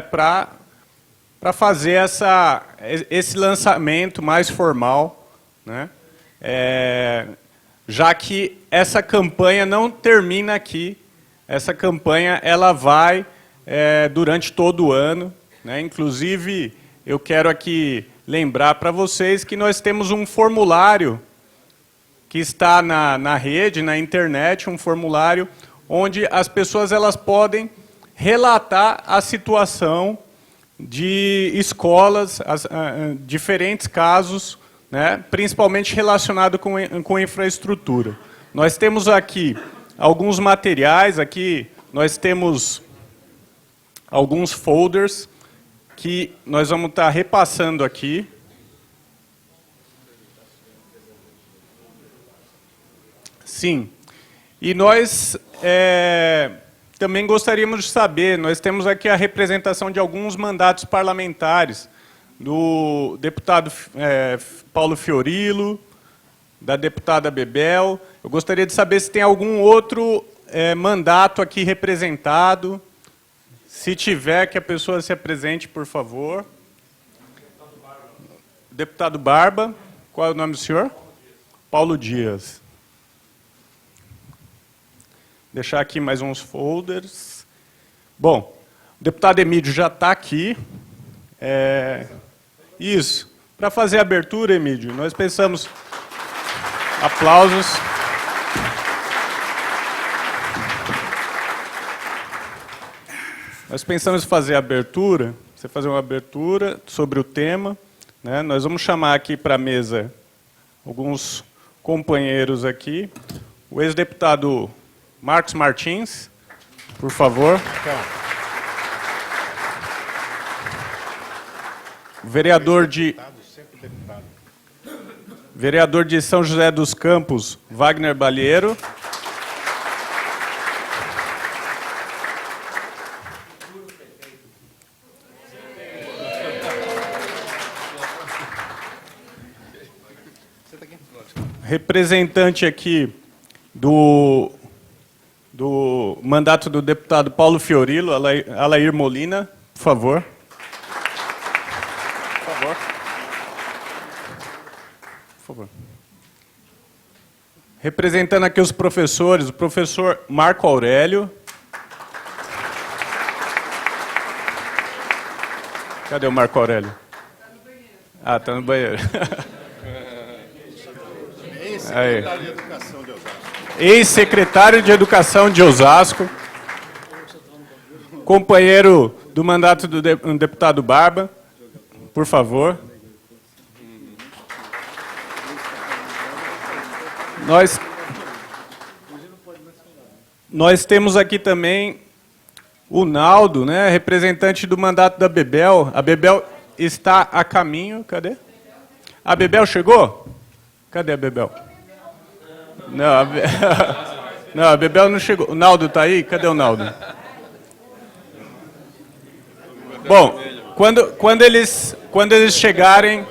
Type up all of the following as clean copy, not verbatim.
para fazer esse lançamento mais formal, né? Já que essa campanha não termina aqui, essa campanha ela vai durante todo o ano, né? Inclusive, eu quero aqui lembrar para vocês que nós temos um formulário que está na rede, na internet, um formulário onde as pessoas elas podem relatar a situação de escolas, diferentes casos, né, principalmente relacionado com infraestrutura. Nós temos aqui alguns materiais, aqui nós temos alguns folders que nós vamos estar repassando aqui. Sim. E nós também gostaríamos de saber, nós temos aqui a representação de alguns mandatos parlamentares, do deputado Paulo Fiorilo, da deputada Bebel. Eu gostaria de saber se tem algum outro mandato aqui representado. Se tiver, que a pessoa se apresente, por favor. Deputado Barba. Qual é o nome do senhor? Paulo Dias. Deixar aqui mais uns folders. Bom, o deputado Emídio já está aqui. Isso. Para fazer a abertura, Emídio, nós pensamos... Aplausos. Nós pensamos em fazer a abertura, você fazer uma abertura sobre o tema, né? Nós vamos chamar aqui para a mesa alguns companheiros aqui. O ex-deputado Marcos Martins, por favor. Vereador de São José dos Campos, Wagner Balheiro. Representante aqui do mandato do deputado Paulo Fiorilo, Alair Molina, por favor. Por favor. Representando aqui os professores, o professor Marco Aurélio. Cadê o Marco Aurélio? Ah, está no banheiro. Ex-secretário de Educação de Osasco. Ex-secretário de Educação de Osasco. Companheiro do mandato do deputado Barba, por favor. Nós temos aqui também o Naldo, né, representante do mandato da Bebel. A Bebel está a caminho. Cadê? A Bebel chegou? Cadê a Bebel? Não, não, a Bebel não chegou. O Naldo está aí? Cadê o Naldo? Bom, quando eles chegarem,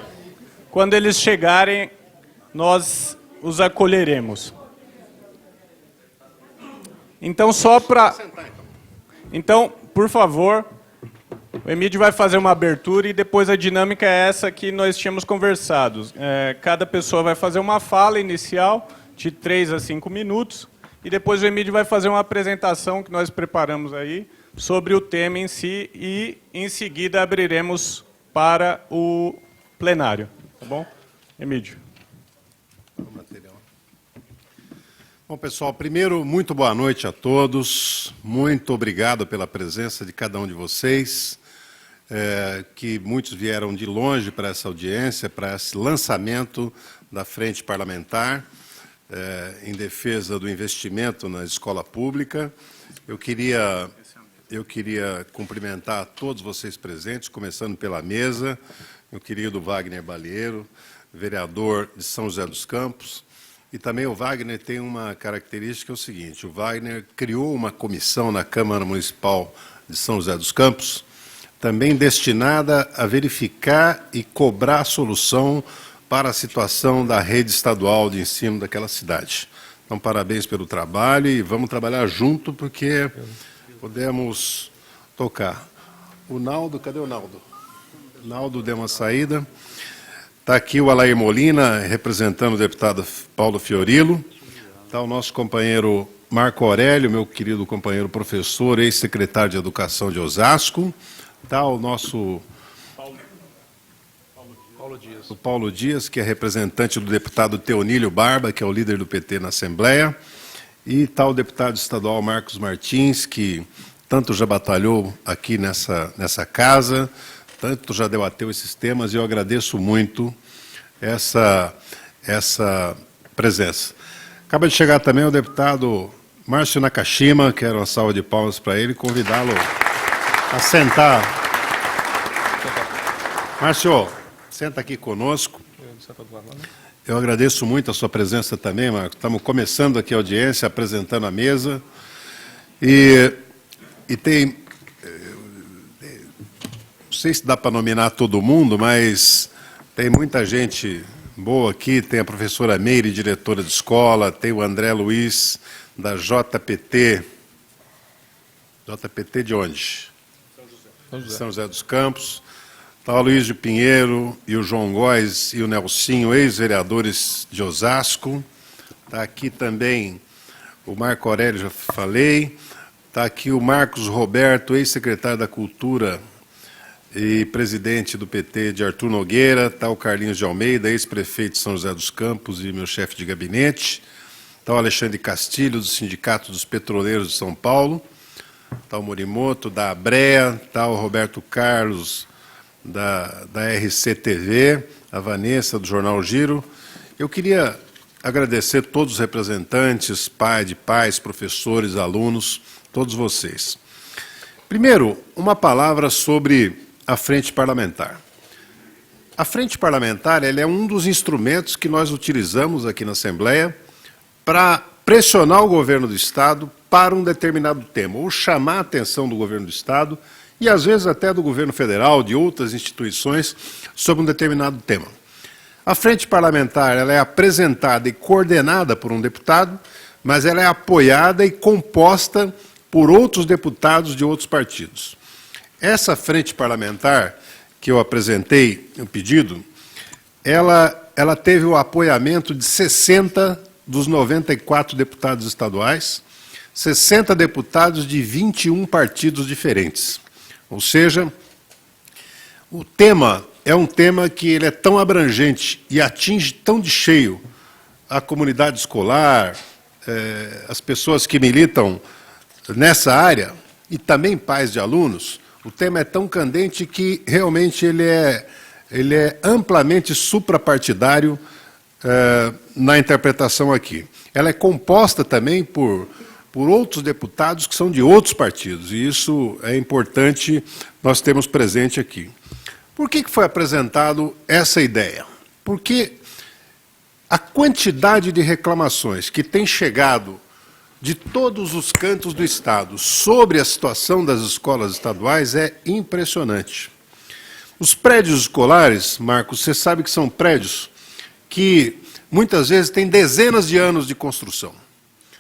nós os acolheremos. Então, Então, por favor, o Emídio vai fazer uma abertura e depois a dinâmica é essa que nós tínhamos conversado. Cada pessoa vai fazer uma fala inicial de 3 a 5 minutos e depois o Emídio vai fazer uma apresentação que nós preparamos aí sobre o tema em si e, em seguida, abriremos para o plenário. Tá bom? Emídio. Bom, pessoal, primeiro, muito boa noite a todos. Muito obrigado pela presença de cada um de vocês, que muitos vieram de longe para essa audiência, para esse lançamento da Frente Parlamentar em defesa do investimento na escola pública. Eu queria cumprimentar a todos vocês presentes, começando pela mesa, meu querido Wagner Balheiro, vereador de São José dos Campos. E também o Wagner tem uma característica, é o seguinte, o Wagner criou uma comissão na Câmara Municipal de São José dos Campos, também destinada a verificar e cobrar a solução para a situação da rede estadual de ensino daquela cidade. Então, parabéns pelo trabalho e vamos trabalhar junto porque podemos tocar. O Naldo, cadê o Naldo? O Naldo deu uma saída. Está aqui o Alair Molina, representando o deputado Paulo Fiorilo. Está o nosso companheiro Marco Aurélio, meu querido companheiro professor, ex-secretário de Educação de Osasco. Está o nosso o Paulo Dias, que é representante do deputado Teonílio Barba, que é o líder do PT na Assembleia. E está o deputado estadual Marcos Martins, que tanto já batalhou aqui nessa casa, tanto já debateu esses temas, e eu agradeço muito essa presença. Acaba de chegar também o deputado Márcio Nakashima, quero uma salva de palmas para ele, convidá-lo a sentar. Márcio, senta aqui conosco. Eu agradeço muito a sua presença também, Marcos. Estamos começando aqui a audiência, apresentando a mesa. E tem... Não sei se dá para nominar todo mundo, mas tem muita gente boa aqui. Tem a professora Meire, diretora de escola, tem o André Luiz, da JPT. JPT de onde? São José dos Campos. Está o Luiz de Pinheiro e o João Góes e o Nelsinho, ex-vereadores de Osasco. Está aqui também o Marco Aurélio, já falei. Está aqui o Marcos Roberto, ex-secretário da Cultura e presidente do PT de Arthur Nogueira. Está o Carlinhos de Almeida, ex-prefeito de São José dos Campos e meu chefe de gabinete. Está o Alexandre Castilho, do Sindicato dos Petroleiros de São Paulo. Está o Morimoto, da Abrea. Está o Roberto Carlos, da RCTV, a Vanessa, do Jornal Giro. Eu queria agradecer todos os representantes, pais, professores, alunos, todos vocês. Primeiro, uma palavra sobre a Frente Parlamentar. A Frente Parlamentar ela é um dos instrumentos que nós utilizamos aqui na Assembleia para pressionar o governo do Estado para um determinado tema, ou chamar a atenção do governo do Estado e, às vezes, até do governo federal, de outras instituições, sobre um determinado tema. A Frente Parlamentar ela é apresentada e coordenada por um deputado, mas ela é apoiada e composta por outros deputados de outros partidos. Essa Frente Parlamentar, que eu apresentei no pedido, ela teve o apoiamento de 60 dos 94 deputados estaduais, 60 deputados de 21 partidos diferentes. Ou seja, o tema é um tema que ele é tão abrangente e atinge tão de cheio a comunidade escolar, as pessoas que militam nessa área, e também pais de alunos. O tema é tão candente que realmente ele é amplamente suprapartidário na interpretação aqui. Ela é composta também por outros deputados que são de outros partidos, e isso é importante nós termos presente aqui. Por que foi apresentado essa ideia? Porque a quantidade de reclamações que tem chegado de todos os cantos do Estado sobre a situação das escolas estaduais é impressionante. Os prédios escolares, Marcos, você sabe que são prédios que muitas vezes têm dezenas de anos de construção.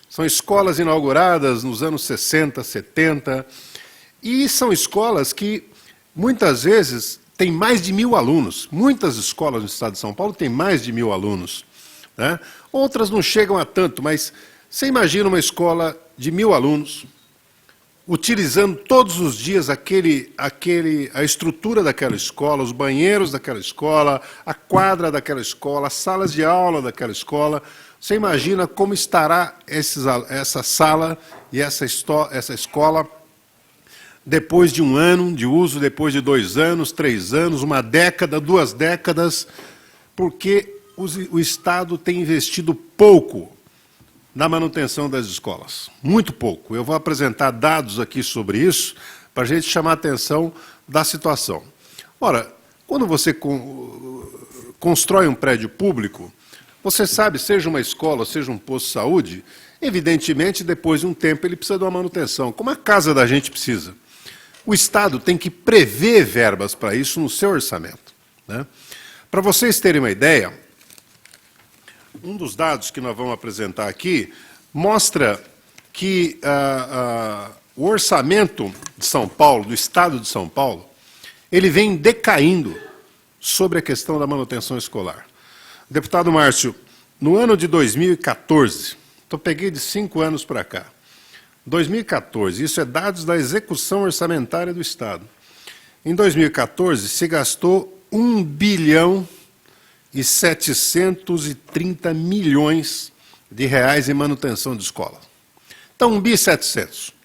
São escolas inauguradas nos anos 60, 70, e são escolas que, muitas vezes, têm mais de 1.000 alunos. Muitas escolas no estado de São Paulo têm mais de 1.000 alunos, né? Outras não chegam a tanto, mas você imagina uma escola de 1.000 alunos, utilizando todos os dias a estrutura daquela escola, os banheiros daquela escola, a quadra daquela escola, as salas de aula daquela escola. Você imagina como estará essa sala e essa escola depois de um ano de uso, depois de 2 anos, 3 anos, 1 década, 2 décadas, porque o Estado tem investido pouco na manutenção das escolas. Muito pouco. Eu vou apresentar dados aqui sobre isso, para a gente chamar a atenção da situação. Ora, quando você constrói um prédio público, você sabe, seja uma escola, seja um posto de saúde, evidentemente, depois de um tempo, ele precisa de uma manutenção, como a casa da gente precisa. O Estado tem que prever verbas para isso no seu orçamento, né? Para vocês terem uma ideia, um dos dados que nós vamos apresentar aqui mostra que o orçamento de São Paulo, do Estado de São Paulo, ele vem decaindo sobre a questão da manutenção escolar. Deputado Márcio, no ano de 2014, então peguei de 5 anos para cá, 2014, isso é dados da execução orçamentária do Estado. Em 2014, se gastou 1 bilhão e 730 milhões de reais em manutenção de escola. Então, 1 bi e 700.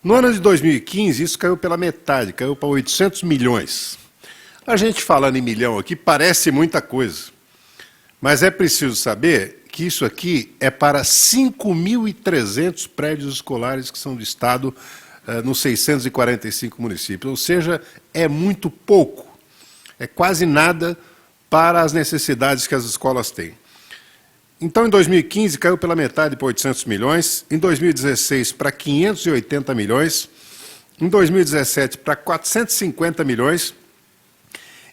No ano de 2015, isso caiu pela metade, caiu para 800 milhões. A gente falando em milhão aqui parece muita coisa, mas é preciso saber que isso aqui é para 5.300 prédios escolares que são do Estado, nos 645 municípios, ou seja, é muito pouco, é quase nada para as necessidades que as escolas têm. Então, em 2015, caiu pela metade para 800 milhões, em 2016 para 580 milhões, em 2017 para 450 milhões,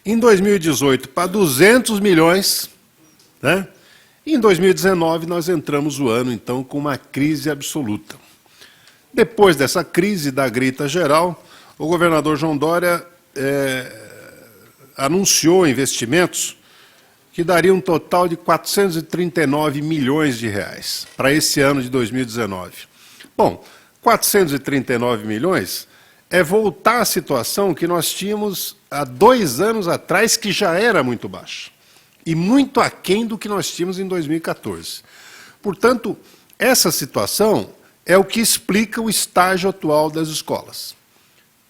em 2018 para 200 milhões, né? E em 2019 nós entramos o ano, então, com uma crise absoluta. Depois dessa crise da grita geral, o governador João Dória anunciou investimentos que daria um total de 439 milhões de reais para esse ano de 2019. Bom, 439 milhões é voltar à situação que nós tínhamos há 2 anos atrás, que já era muito baixa, e muito aquém do que nós tínhamos em 2014. Portanto, essa situação é o que explica o estágio atual das escolas.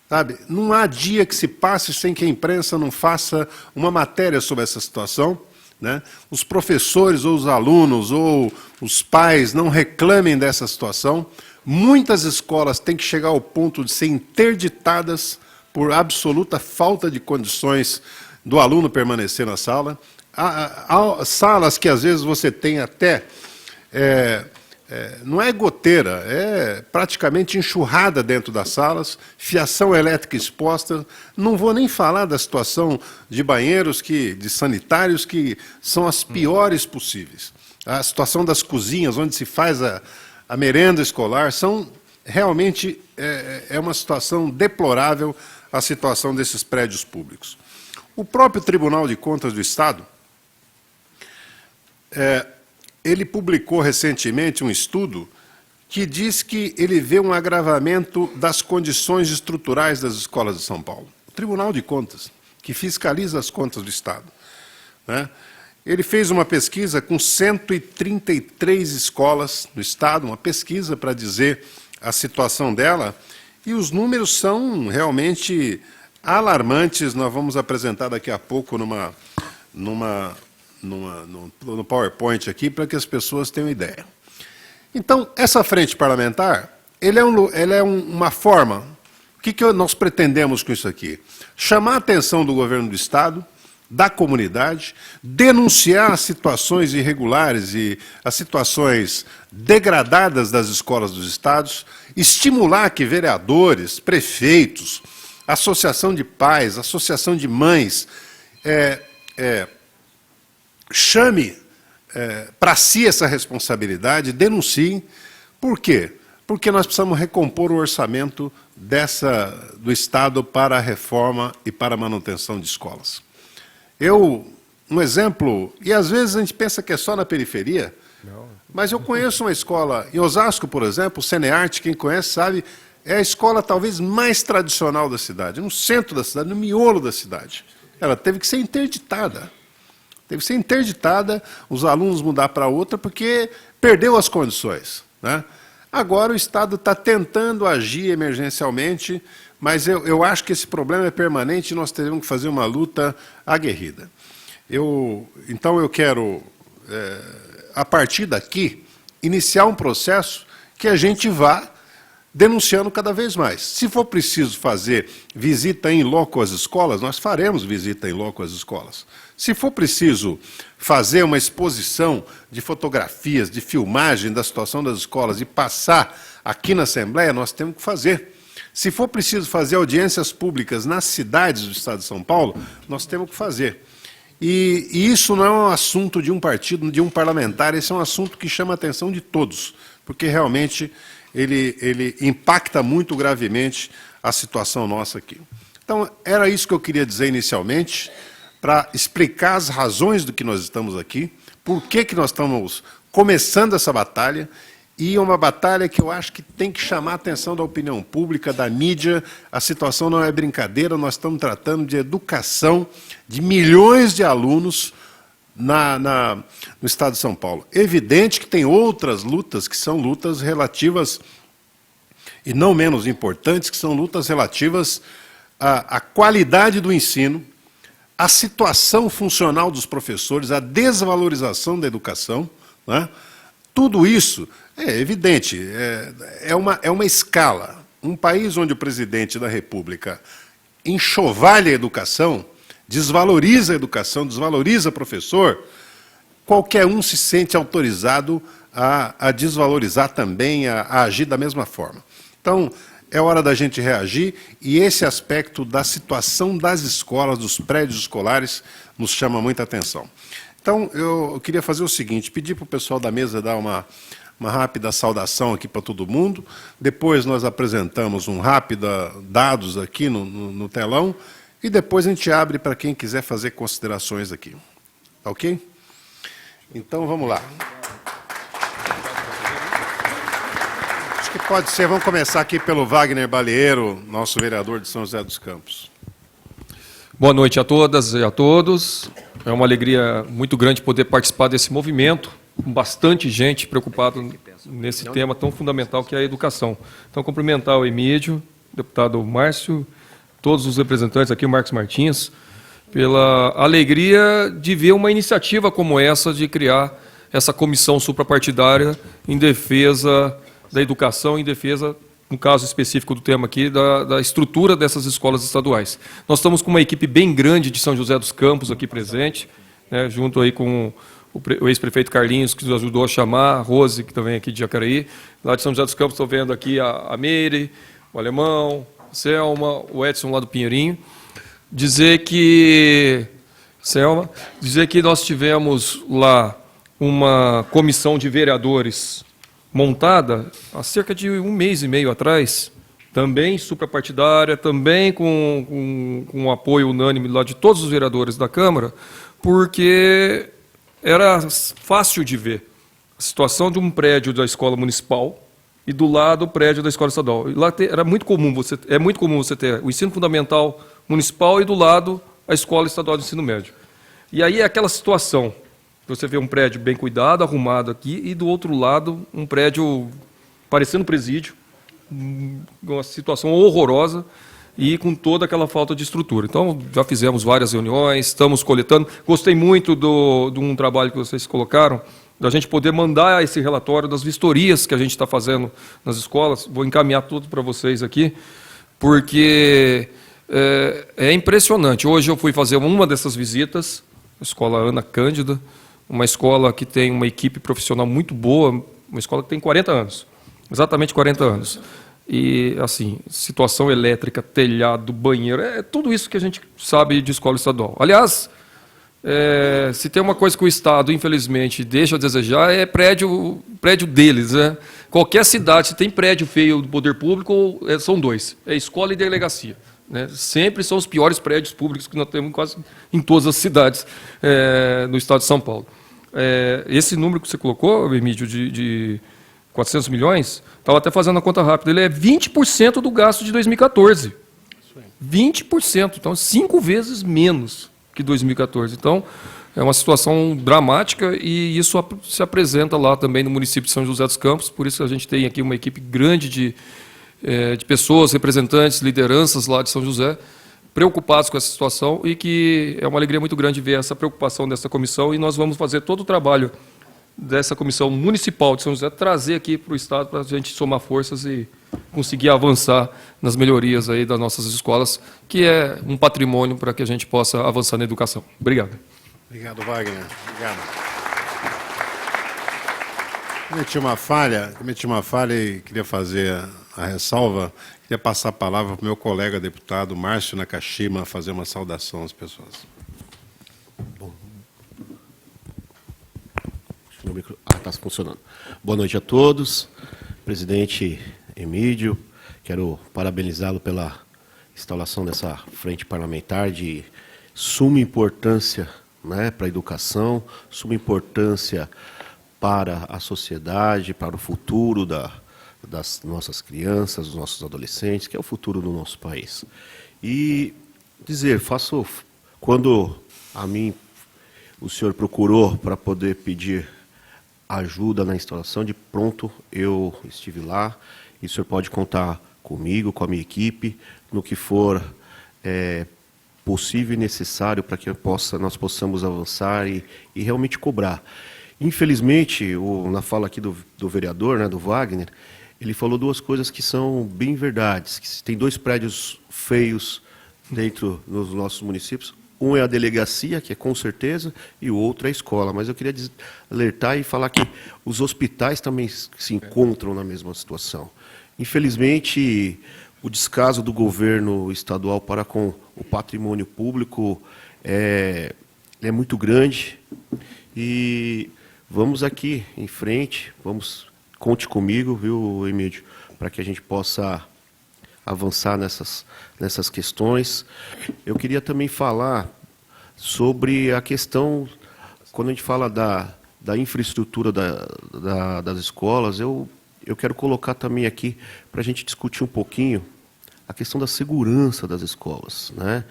Sabe? Não há dia que se passe sem que a imprensa não faça uma matéria sobre essa situação, né? Os professores ou os alunos ou os pais não reclamem dessa situação. Muitas escolas têm que chegar ao ponto de ser interditadas por absoluta falta de condições do aluno permanecer na sala. Há salas que às vezes você tem até, não é goteira, é praticamente enxurrada dentro das salas, fiação elétrica exposta. Não vou nem falar da situação de banheiros, de sanitários, que são as piores possíveis. A situação das cozinhas, onde se faz a merenda escolar, são realmente uma situação deplorável, a situação desses prédios públicos. O próprio Tribunal de Contas do Estado, ele publicou recentemente um estudo que diz que ele vê um agravamento das condições estruturais das escolas de São Paulo. O Tribunal de Contas, que fiscaliza as contas do Estado, né? Ele fez uma pesquisa com 133 escolas no Estado, uma pesquisa para dizer a situação dela, e os números são realmente alarmantes. Nós vamos apresentar daqui a pouco no PowerPoint aqui, para que as pessoas tenham ideia. Então, essa frente parlamentar, ela é uma forma. O que nós pretendemos com isso aqui? Chamar a atenção do governo do Estado, da comunidade, denunciar as situações irregulares e as situações degradadas das escolas dos estados, estimular que vereadores, prefeitos, associação de pais, associação de mães, chame para si essa responsabilidade, denunciem. Por quê? Porque nós precisamos recompor o orçamento do Estado para a reforma e para a manutenção de escolas. Um exemplo, e às vezes a gente pensa que é só na periferia, mas eu conheço uma escola em Osasco, por exemplo, o Cenearte, quem conhece sabe, é a escola talvez mais tradicional da cidade, no centro da cidade, no miolo da cidade. Ela teve que ser interditada. Teve que ser interditada, os alunos mudar para outra, porque perdeu as condições, né? Agora o Estado está tentando agir emergencialmente, mas eu acho que esse problema é permanente e nós teremos que fazer uma luta aguerrida. Então eu quero, a partir daqui, iniciar um processo que a gente vá denunciando cada vez mais. Se for preciso fazer visita em loco às escolas, nós faremos visita em loco às escolas. Se for preciso fazer uma exposição de fotografias, de filmagem da situação das escolas e passar aqui na Assembleia, nós temos que fazer. Se for preciso fazer audiências públicas nas cidades do Estado de São Paulo, nós temos que fazer. E isso não é um assunto de um partido, de um parlamentar, esse é um assunto que chama a atenção de todos, porque realmente ele impacta muito gravemente a situação nossa aqui. Então, era isso que eu queria dizer inicialmente, para explicar as razões do que nós estamos aqui, por que nós estamos começando essa batalha, e é uma batalha que eu acho que tem que chamar a atenção da opinião pública, da mídia. A situação não é brincadeira, nós estamos tratando de educação de milhões de alunos no Estado de São Paulo. Evidente que tem outras lutas, que são lutas relativas, e não menos importantes, que são lutas relativas à qualidade do ensino, à situação funcional dos professores, à desvalorização da educação, né? Tudo isso é evidente, é uma escala. Um país onde o presidente da República enxovalha a educação, desvaloriza a educação, desvaloriza o professor, qualquer um se sente autorizado a desvalorizar também, a agir da mesma forma. Então, é hora da gente reagir, e esse aspecto da situação das escolas, dos prédios escolares, nos chama muita atenção. Então, eu queria fazer o seguinte, pedir para o pessoal da mesa dar uma rápida saudação aqui para todo mundo, depois nós apresentamos dados aqui no telão, e depois a gente abre para quem quiser fazer considerações aqui. Tá ok? Então, vamos lá. Acho que pode ser, vamos começar aqui pelo Wagner Balieiro, nosso vereador de São José dos Campos. Boa noite a todas e a todos. É uma alegria muito grande poder participar desse movimento, com bastante gente preocupada nesse tema tão fundamental que é a educação. Então, cumprimentar o Emídio, o deputado Márcio, todos os representantes aqui, o Marcos Martins, pela alegria de ver uma iniciativa como essa, de criar essa comissão suprapartidária em defesa da educação, em defesa, no caso específico do tema aqui, da estrutura dessas escolas estaduais. Nós estamos com uma equipe bem grande de São José dos Campos aqui presente, né, junto aí com o ex-prefeito Carlinhos, que nos ajudou a chamar, a Rose, que também é aqui de Jacareí. Lá de São José dos Campos, estou vendo aqui a Meire, o Alemão, a Selma, o Edson lá do Pinheirinho. Dizer que nós tivemos lá uma comissão de vereadores montada há cerca de 1 mês e meio atrás, também suprapartidária, também com o apoio unânime lá de todos os vereadores da Câmara, porque era fácil de ver a situação de um prédio da escola municipal e do lado o prédio da escola estadual. E lá é muito comum você ter o ensino fundamental municipal e do lado a escola estadual de ensino médio. E aí é aquela situação. Você vê um prédio bem cuidado, arrumado aqui, e do outro lado um prédio parecendo presídio, uma situação horrorosa e com toda aquela falta de estrutura. Então, já fizemos várias reuniões, estamos coletando. Gostei muito de um trabalho que vocês colocaram, da gente poder mandar esse relatório das vistorias que a gente está fazendo nas escolas. Vou encaminhar tudo para vocês aqui, porque é impressionante. Hoje eu fui fazer uma dessas visitas, a escola Ana Cândida, uma escola que tem uma equipe profissional muito boa, uma escola que tem 40 anos, exatamente 40 anos. E, assim, situação elétrica, telhado, banheiro, tudo isso que a gente sabe de escola estadual. Aliás, se tem uma coisa que o Estado, infelizmente, deixa a desejar, é prédio deles, né? Qualquer cidade, se tem prédio feio do poder público, são 2, é escola e delegacia. Né? Sempre são os piores prédios públicos que nós temos quase em todas as cidades no estado de São Paulo. Esse número que você colocou, Emídio, de 400 milhões, estava até fazendo a conta rápida, ele é 20% do gasto de 2014. 20%, então 5 vezes menos que 2014. Então, é uma situação dramática e isso se apresenta lá também no município de São José dos Campos, por isso a gente tem aqui uma equipe grande de pessoas, representantes, lideranças lá de São José, preocupados com essa situação e que é uma alegria muito grande ver essa preocupação dessa comissão e nós vamos fazer todo o trabalho dessa comissão municipal de São José, trazer aqui para o Estado para a gente somar forças e conseguir avançar nas melhorias aí das nossas escolas, que é um patrimônio para que a gente possa avançar na educação. Obrigado. Obrigado, Wagner. Obrigado. Cometi uma falha e queria fazer a ressalva. Queria passar a palavra para o meu colega deputado Márcio Nakashima fazer uma saudação às pessoas. Está funcionando. Boa noite a todos. Presidente Emídio, quero parabenizá-lo pela instalação dessa frente parlamentar de suma importância, né, para a educação, suma importância para a sociedade, para o futuro das nossas crianças, dos nossos adolescentes, que é o futuro do nosso país. E dizer, quando a mim o senhor procurou para poder pedir ajuda na instalação, de pronto eu estive lá, e o senhor pode contar comigo, com a minha equipe, no que for possível e necessário para que nós possamos avançar e realmente cobrar. Infelizmente, na fala aqui do vereador, né, do Wagner, ele falou duas coisas que são bem verdades, que tem 2 prédios feios dentro dos nossos municípios. Um é a delegacia, que é com certeza, e o outro é a escola. Mas eu queria alertar e falar que os hospitais também se encontram na mesma situação. Infelizmente, o descaso do governo estadual para com o patrimônio público é muito grande. E vamos aqui em frente, conte comigo, viu, Emídio, para que a gente possa avançar nessas questões. Eu queria também falar sobre a questão, quando a gente fala da infraestrutura das escolas, eu quero colocar também aqui, para a gente discutir um pouquinho, a questão da segurança das escolas, né?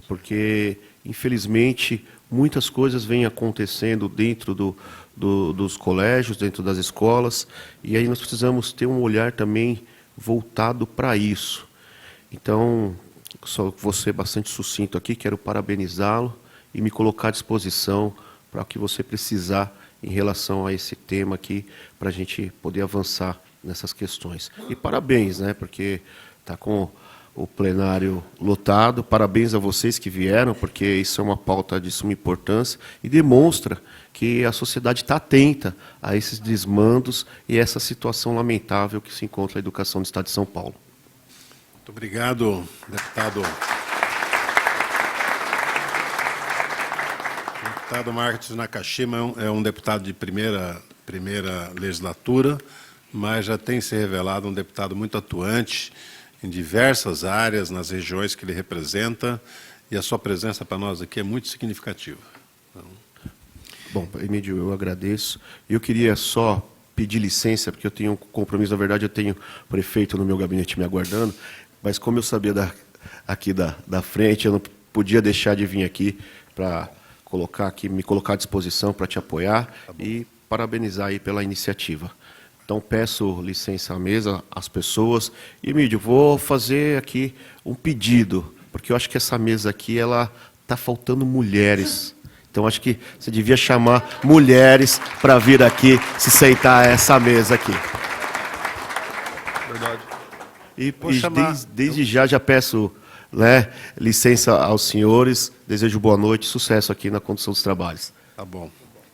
Porque, infelizmente, muitas coisas vêm acontecendo dentro dos colégios, dentro das escolas, e aí nós precisamos ter um olhar também voltado para isso. Então, só vou ser bastante sucinto aqui, quero parabenizá-lo e me colocar à disposição para o que você precisar em relação a esse tema aqui, para a gente poder avançar nessas questões. E parabéns, né, porque está com o plenário lotado, parabéns a vocês que vieram, porque isso é uma pauta de suma importância e demonstra que a sociedade está atenta a esses desmandos e essa situação lamentável que se encontra a educação do Estado de São Paulo. Muito obrigado, deputado. O deputado Marcos Nakashima é um deputado de primeira legislatura, mas já tem se revelado um deputado muito atuante em diversas áreas, nas regiões que ele representa, e a sua presença para nós aqui é muito significativa. Então... Bom, Emídio, eu agradeço. Eu queria só pedir licença, porque eu tenho um compromisso, na verdade, eu tenho o prefeito no meu gabinete me aguardando, mas como eu sabia aqui da frente, eu não podia deixar de vir aqui para me colocar à disposição para te apoiar e parabenizar aí pela iniciativa. Então, peço licença à mesa, às pessoas. E, Emídio, vou fazer aqui um pedido, porque eu acho que essa mesa aqui, ela está faltando mulheres. Então, acho que você devia chamar mulheres para vir aqui se sentar a essa mesa aqui. Verdade. E desde já peço, né, licença aos senhores, desejo boa noite, sucesso aqui na condução dos trabalhos. Tá bom.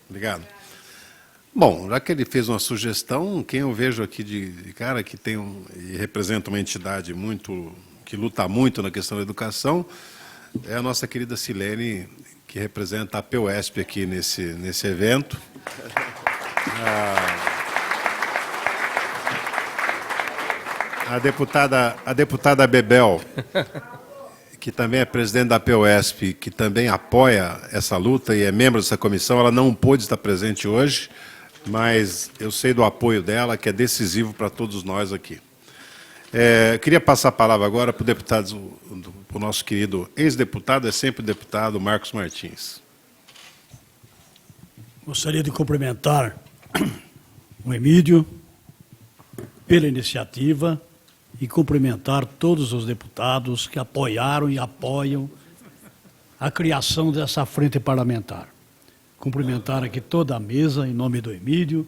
Obrigado. Bom, já que ele fez uma sugestão, quem eu vejo aqui de cara que tem e representa uma entidade que luta muito na questão da educação, é a nossa querida Silene, que representa a PUESP aqui nesse evento. A deputada Bebel, que também é presidente da PUESP, que também apoia essa luta e é membro dessa comissão, ela não pôde estar presente hoje, mas eu sei do apoio dela, que é decisivo para todos nós aqui. Queria passar a palavra agora para o nosso querido ex-deputado, é sempre deputado, Marcos Martins. Gostaria de cumprimentar o Emídio pela iniciativa e cumprimentar todos os deputados que apoiaram e apoiam a criação dessa frente parlamentar. Cumprimentar aqui toda a mesa, em nome do Emídio,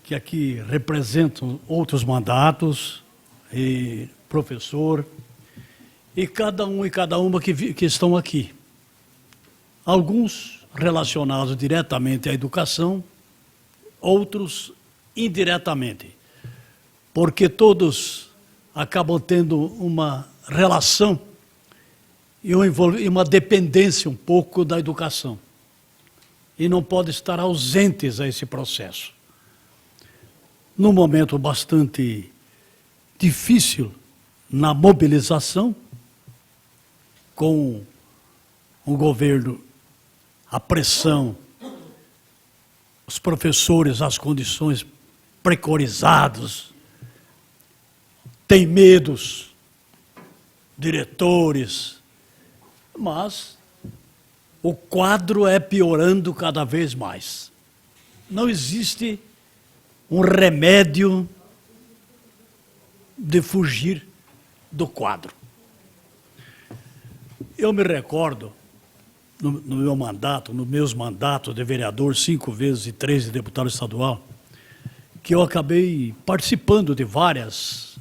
que aqui representam outros mandatos, e professor, e cada um e cada uma que estão aqui. Alguns relacionados diretamente à educação, outros indiretamente, porque todos acabam tendo uma relação e uma dependência um pouco da educação. E não podem estar ausentes a esse processo. num momento bastante difícil na mobilização, com o governo, a pressão, os professores, as condições precarizadas, tem medos, diretores, mas o quadro é piorando cada vez mais. Não existe um remédio de fugir do quadro. Eu me recordo, no meu mandato, nos meus mandatos de vereador, 5 vezes e 3 de deputado estadual, que eu acabei participando de várias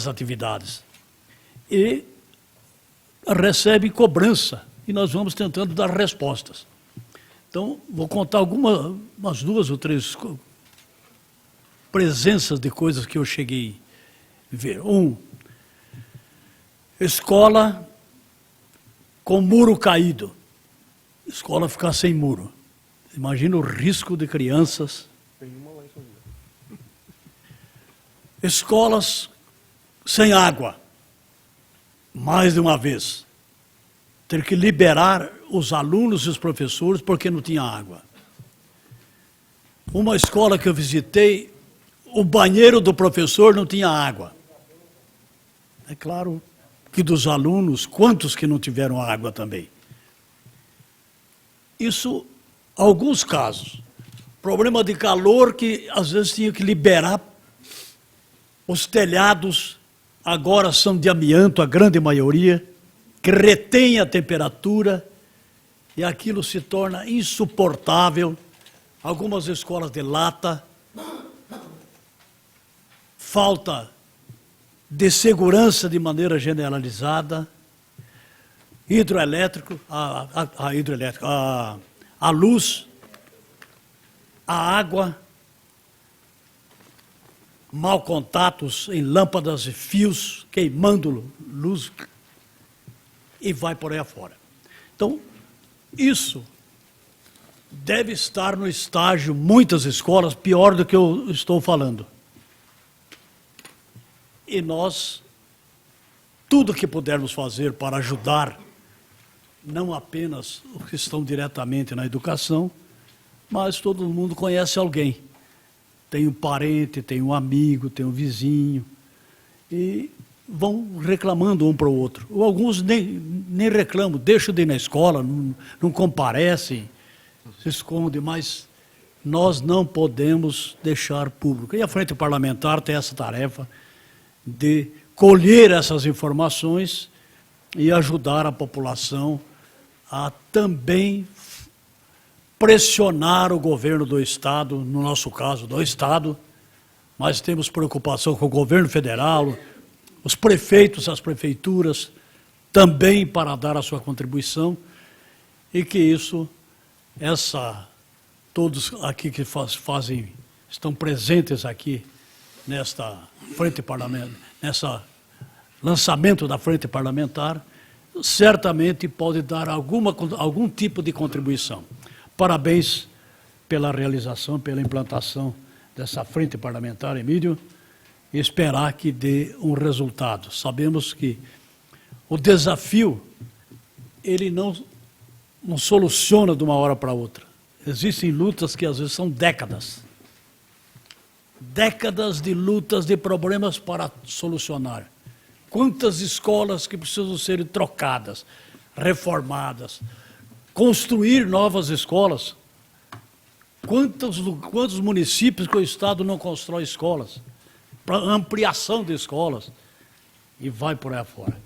atividades. E recebe cobrança, e nós vamos tentando dar respostas. Então, vou contar umas 2 ou 3 presenças de coisas que eu cheguei a ver. Escola com muro caído. Escola ficar sem muro. Imagina o risco de crianças. Escolas sem água. Mais de uma vez. Ter que liberar os alunos e os professores porque não tinha água. Uma escola que eu visitei, o banheiro do professor não tinha água. É claro que dos alunos, quantos que não tiveram água também? Isso, alguns casos. Problema de calor que às vezes tinha que liberar. Os telhados agora são de amianto, a grande maioria, que retém a temperatura e aquilo se torna insuportável. Algumas escolas de lata, falta de segurança de maneira generalizada, hidroelétrico, a luz, a água, mau contatos em lâmpadas e fios, queimando luz, e vai por aí afora. Então, isso deve estar no estágio, muitas escolas, pior do que eu estou falando. E nós, tudo que pudermos fazer para ajudar, não apenas os que estão diretamente na educação, mas todo mundo conhece alguém. Tem um parente, tem um amigo, tem um vizinho, e vão reclamando um para o outro. Ou alguns nem reclamam, deixam de ir na escola, não comparecem, se escondem, mas nós não podemos deixar público. E a Frente Parlamentar tem essa tarefa de colher essas informações e ajudar a população a também pressionar o governo do Estado, no nosso caso, do Estado, mas temos preocupação com o governo federal, os prefeitos, as prefeituras, também para dar a sua contribuição, e que isso, todos aqui que estão presentes aqui nesta frente parlamentar, nessa lançamento da frente parlamentar, certamente pode dar algum tipo de contribuição. Parabéns pela realização, pela implantação dessa frente parlamentar, Emílio, e esperar que dê um resultado. Sabemos que o desafio, ele não soluciona de uma hora para outra. Existem lutas que às vezes são décadas. Décadas de lutas, de problemas para solucionar. Quantas escolas que precisam ser trocadas, reformadas, construir novas escolas. Quantos municípios que o Estado não constrói escolas, para ampliação de escolas, e vai por aí afora.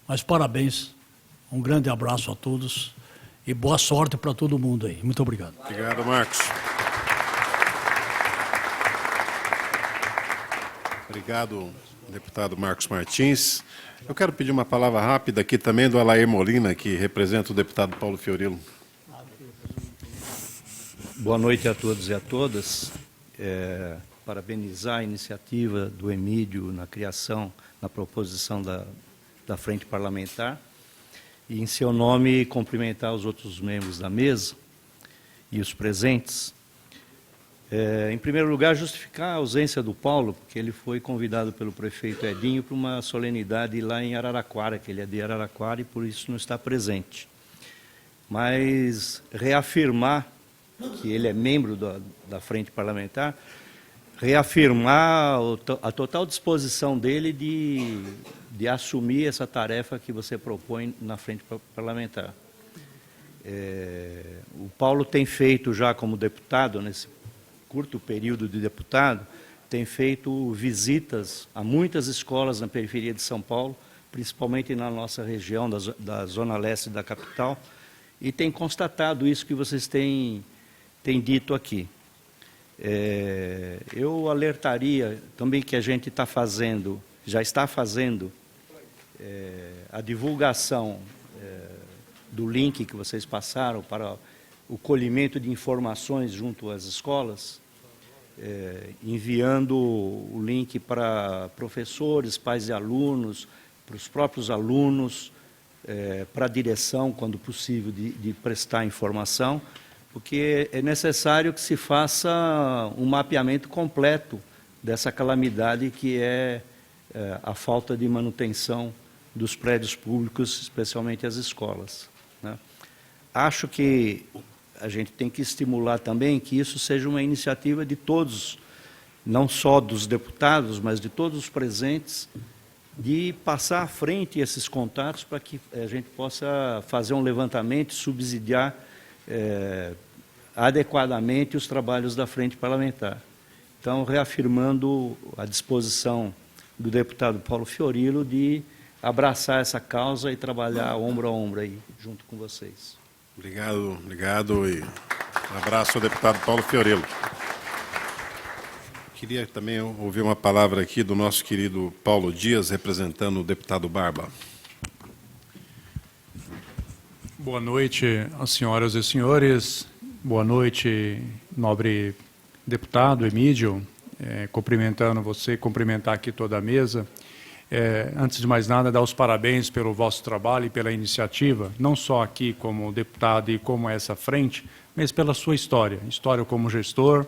Mas parabéns, um grande abraço a todos e boa sorte para todo mundo aí. Muito obrigado. Obrigado, Marcos. Obrigado, deputado Marcos Martins. Eu quero pedir uma palavra rápida aqui também do Alair Molina, que representa o deputado Paulo Fiorilo. Boa noite a todos e a todas. Parabenizar a iniciativa do Emílio na criação, na proposição da Frente Parlamentar, e, em seu nome, cumprimentar os outros membros da mesa e os presentes. Em primeiro lugar, justificar a ausência do Paulo, porque ele foi convidado pelo prefeito Edinho para uma solenidade lá em Araraquara, que ele é de Araraquara e por isso não está presente. Mas reafirmar que ele é membro da Frente Parlamentar, reafirmar a total disposição dele de assumir essa tarefa que você propõe na Frente Parlamentar. O Paulo tem feito já como deputado, nesse curto período de deputado, tem feito visitas a muitas escolas na periferia de São Paulo, principalmente na nossa região, da zona leste da capital, e tem constatado isso que vocês têm dito aqui. Eu alertaria também que a gente está fazendo, já está fazendo, a divulgação do link que vocês passaram para o colhimento de informações junto às escolas, enviando o link para professores, pais e alunos, para os próprios alunos, para a direção, quando possível, de prestar informação, porque é necessário que se faça um mapeamento completo dessa calamidade que é a falta de manutenção dos prédios públicos, especialmente as escolas, né? Acho que a gente tem que estimular também que isso seja uma iniciativa de todos, não só dos deputados, mas de todos os presentes, de passar à frente esses contatos para que a gente possa fazer um levantamento e subsidiar adequadamente os trabalhos da Frente Parlamentar. Então, reafirmando a disposição do deputado Paulo Fiorilo de abraçar essa causa e trabalhar ombro a ombro aí, junto com vocês. Obrigado, obrigado e um abraço ao deputado Paulo Fiorilo. Queria também ouvir uma palavra aqui do nosso querido Paulo Dias, representando o deputado Barba. Boa noite às senhoras e senhores, boa noite, nobre deputado Emídio, cumprimentando você, cumprimentar aqui toda a mesa. Antes de mais nada, dar os parabéns pelo vosso trabalho e pela iniciativa, não só aqui como deputado e como essa frente, mas pela sua história como gestor,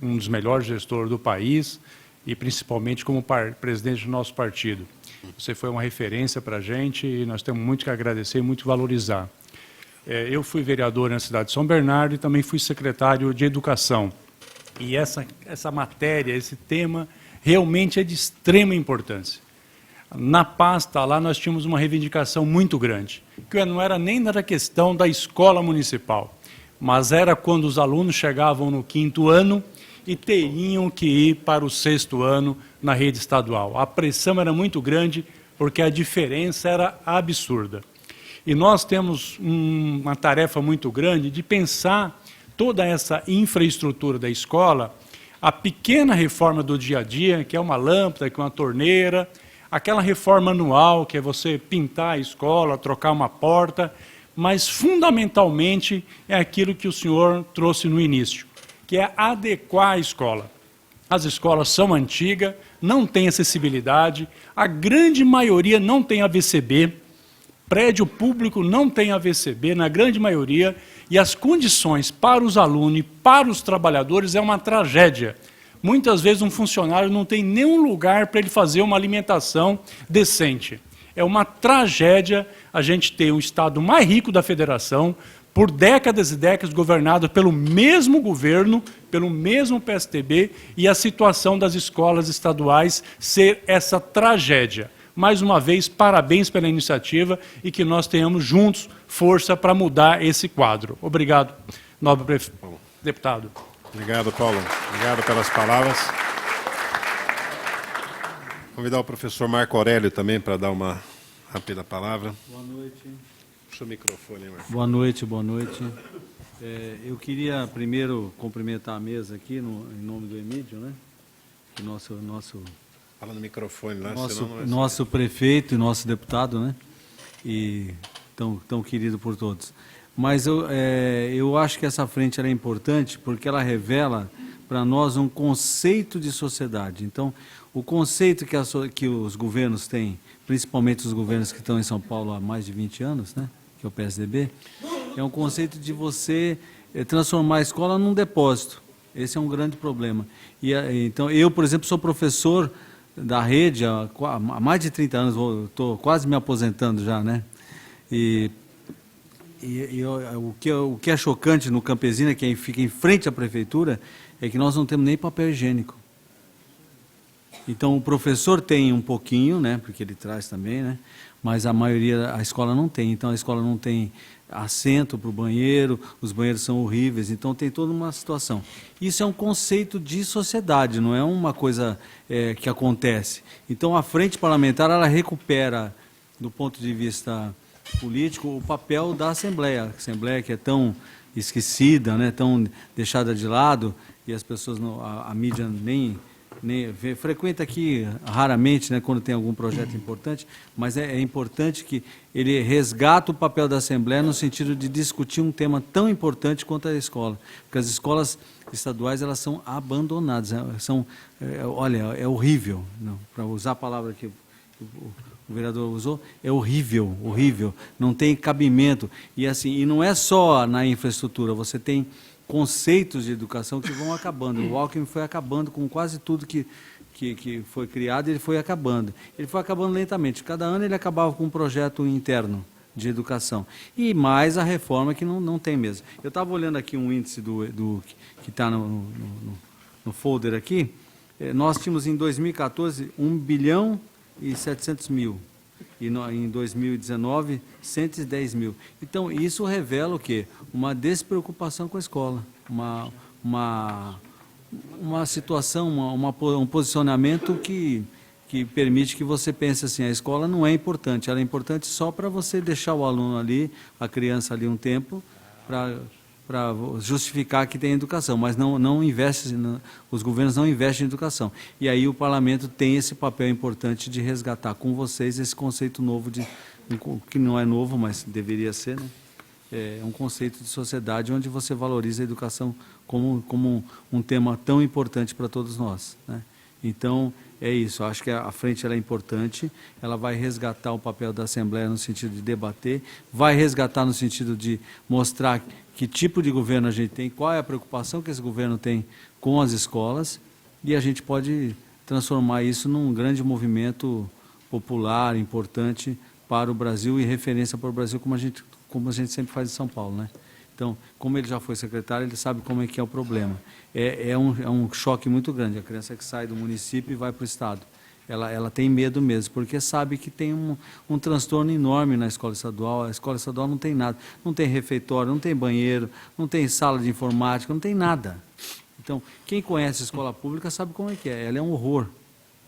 um dos melhores gestores do país e principalmente como presidente do nosso partido. Você foi uma referência para a gente e nós temos muito que agradecer e muito valorizar. Eu fui vereador na cidade de São Bernardo e também fui secretário de Educação. E essa matéria, esse tema, realmente é de extrema importância. Na pasta lá nós tínhamos uma reivindicação muito grande, que não era nem da questão da escola municipal, mas era quando os alunos chegavam no 5º ano e teriam que ir para o 6º ano na rede estadual. A pressão era muito grande porque a diferença era absurda. E nós temos uma tarefa muito grande de pensar toda essa infraestrutura da escola, a pequena reforma do dia a dia, que é uma lâmpada, que é uma torneira, aquela reforma anual, que é você pintar a escola, trocar uma porta, mas fundamentalmente é aquilo que o senhor trouxe no início, que é adequar a escola. As escolas são antigas, não têm acessibilidade, a grande maioria não tem AVCB, prédio público não tem AVCB, na grande maioria, e as condições para os alunos e para os trabalhadores é uma tragédia. Muitas vezes um funcionário não tem nenhum lugar para ele fazer uma alimentação decente. É uma tragédia a gente ter o estado mais rico da federação, por décadas e décadas governado pelo mesmo governo, pelo mesmo PSDB, e a situação das escolas estaduais ser essa tragédia. Mais uma vez, parabéns pela iniciativa e que nós tenhamos juntos força para mudar esse quadro. Obrigado, nobre deputado. Obrigado, Paulo. Obrigado pelas palavras. Convidar o professor Marco Aurélio também para dar uma rápida palavra. Boa noite. Puxa o microfone, Marco. Boa noite, boa noite. Eu queria primeiro cumprimentar a mesa aqui, em nome do Emídio, né? Fala no microfone lá, senão não é nosso prefeito e nosso deputado, né? E tão querido por todos. Mas eu acho que essa frente é importante porque ela revela para nós um conceito de sociedade. Então, o conceito que os governos têm, principalmente os governos que estão em São Paulo há mais de 20 anos, né, que é o PSDB, é um conceito de você transformar a escola num depósito. Esse é um grande problema. Então, eu, por exemplo, sou professor da rede há mais de 30 anos, estou quase me aposentando já, né? O que é chocante no Campesina, que fica em frente à prefeitura, é que nós não temos nem papel higiênico. Então, o professor tem um pouquinho, né, porque ele traz também, né, mas a maioria, a escola não tem. Então, a escola não tem assento para o banheiro, os banheiros são horríveis, então tem toda uma situação. Isso é um conceito de sociedade, não é uma coisa que acontece. Então, a frente parlamentar, ela recupera, do ponto de vista político, o papel da Assembleia. A Assembleia que é tão esquecida, né, tão deixada de lado, e as pessoas, a mídia nem frequenta aqui raramente, né, quando tem algum projeto importante, mas é importante que ele resgate o papel da Assembleia no sentido de discutir um tema tão importante quanto a escola. Porque as escolas estaduais, elas são abandonadas, olha, é horrível, para usar a palavra que o vereador usou, é horrível, horrível, não tem cabimento. E assim, e não é só na infraestrutura, você tem conceitos de educação que vão acabando. O Alckmin foi acabando com quase tudo que foi criado, ele foi acabando. Ele foi acabando lentamente. Cada ano ele acabava com um projeto interno de educação. E mais a reforma que não tem mesmo. Eu estava olhando aqui um índice que está no folder aqui. Nós tínhamos em 2014 1 bilhão e 700 mil. E em 2019, 110 mil. Então, isso revela o quê? Uma despreocupação com a escola, uma situação, um posicionamento que permite que você pense assim, a escola não é importante, ela é importante só para você deixar o aluno ali, a criança ali um tempo, para justificar que tem educação, mas não investe, os governos não investem em educação. E aí o parlamento tem esse papel importante de resgatar com vocês esse conceito novo, que não é novo, mas deveria ser, né? É um conceito de sociedade onde você valoriza a educação como um tema tão importante para todos nós, né? Então, é isso, eu acho que a frente ela é importante, ela vai resgatar o papel da Assembleia no sentido de debater, vai resgatar no sentido de mostrar que tipo de governo a gente tem, qual é a preocupação que esse governo tem com as escolas, e a gente pode transformar isso num grande movimento popular, importante para o Brasil e referência para o Brasil, como a gente sempre faz em São Paulo, né? Então, como ele já foi secretário, ele sabe como é que é o problema. É um choque muito grande, a criança que sai do município e vai para o Estado. Ela tem medo mesmo, porque sabe que tem um transtorno enorme na escola estadual. A escola estadual não tem nada, não tem refeitório, não tem banheiro, não tem sala de informática, não tem nada. Então, quem conhece a escola pública sabe como é que é, ela é um horror,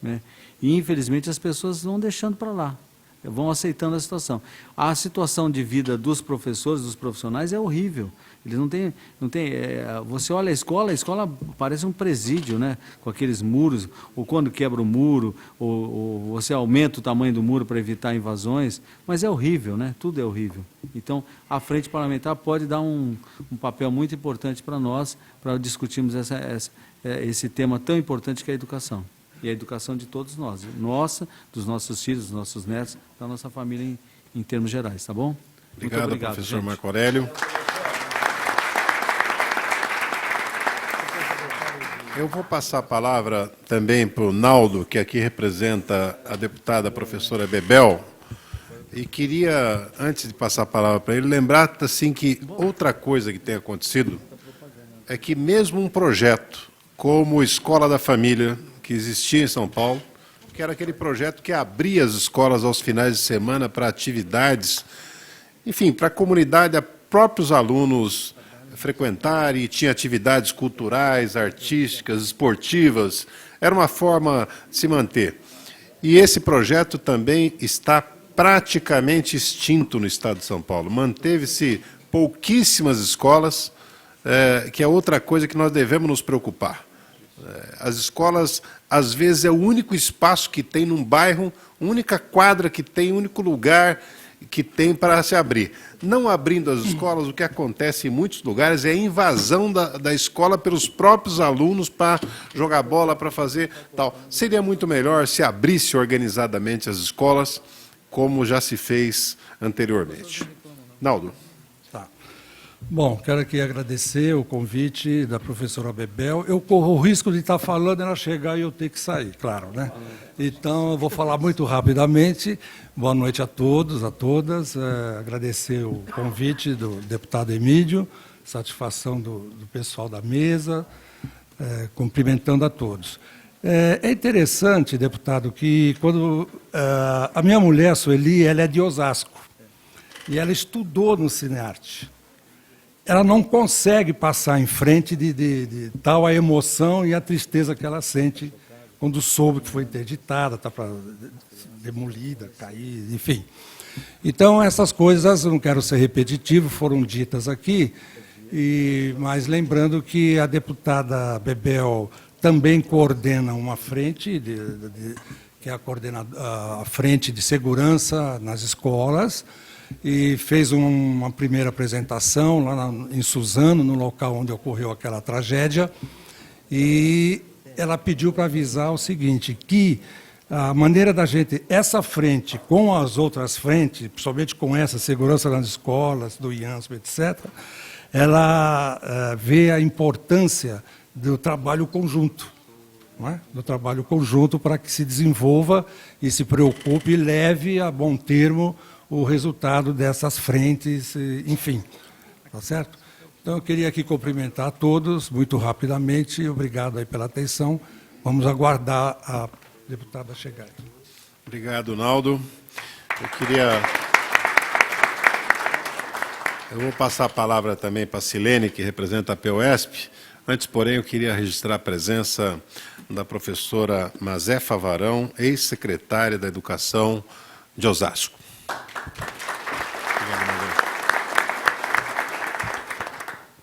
né? E, infelizmente, as pessoas vão deixando para lá, vão aceitando a situação. A situação de vida dos professores, dos profissionais, é horrível. Eles não têm você olha a escola parece um presídio, né? Com aqueles muros, ou quando quebra o muro, ou você aumenta o tamanho do muro para evitar invasões, mas é horrível, né? Tudo é horrível. Então, a frente parlamentar pode dar um papel muito importante para nós, para discutirmos esse tema tão importante que é a educação. E a educação de todos nós, nossa, dos nossos filhos, dos nossos netos, da nossa família em termos gerais, tá bom? Obrigado, Muito obrigado, professor gente. Marco Aurélio. Eu vou passar a palavra também para o Naldo, que aqui representa a deputada professora Bebel, e queria, antes de passar a palavra para ele, lembrar assim, que outra coisa que tem acontecido é que mesmo um projeto como Escola da Família, que existia em São Paulo, que era aquele projeto que abria as escolas aos finais de semana para atividades, enfim, para a comunidade, próprios alunos frequentarem, e tinha atividades culturais, artísticas, esportivas, era uma forma de se manter. E esse projeto também está praticamente extinto no estado de São Paulo. Manteve-se pouquíssimas escolas, que é outra coisa que nós devemos nos preocupar. As escolas, às vezes, é o único espaço que tem num bairro, única quadra que tem, único lugar que tem para se abrir. Não abrindo as escolas, o que acontece em muitos lugares é a invasão da escola pelos próprios alunos para jogar bola, para fazer tal. Seria muito melhor se abrisse organizadamente as escolas, como já se fez anteriormente. Naldo. Tá. Bom, quero aqui agradecer o convite da professora Bebel. Eu corro o risco de estar falando, ela chegar e eu ter que sair, claro, né? Então, eu vou falar muito rapidamente. Boa noite a todos, a todas. Agradecer o convite do deputado Emídio, satisfação do pessoal da mesa, cumprimentando a todos. É interessante, deputado, que quando a minha mulher, Sueli, ela é de Osasco, e ela estudou no Cinearte. Ela não consegue passar em frente de tal a emoção e a tristeza que ela sente quando soube que foi interditada, está demolida, cair, enfim. Então, essas coisas, não quero ser repetitivo, foram ditas aqui, mas lembrando que a deputada Bebel também coordena uma frente, que é a frente de segurança nas escolas, e fez uma primeira apresentação lá em Suzano, no local onde ocorreu aquela tragédia, e ela pediu para avisar o seguinte, que a maneira da gente, essa frente com as outras frentes, principalmente com essa segurança nas escolas, do IANSP, etc., ela vê a importância do trabalho conjunto, não é? Do trabalho conjunto para que se desenvolva e se preocupe e leve a bom termo o resultado dessas frentes, enfim, tá certo? Então, eu queria aqui cumprimentar a todos, muito rapidamente, obrigado aí pela atenção, vamos aguardar a deputada chegar. Obrigado, Naldo. Eu vou passar a palavra também para a Silene, que representa a PUESP. Antes, porém, eu queria registrar a presença da professora Mazefa Varão, ex-secretária da Educação de Osasco.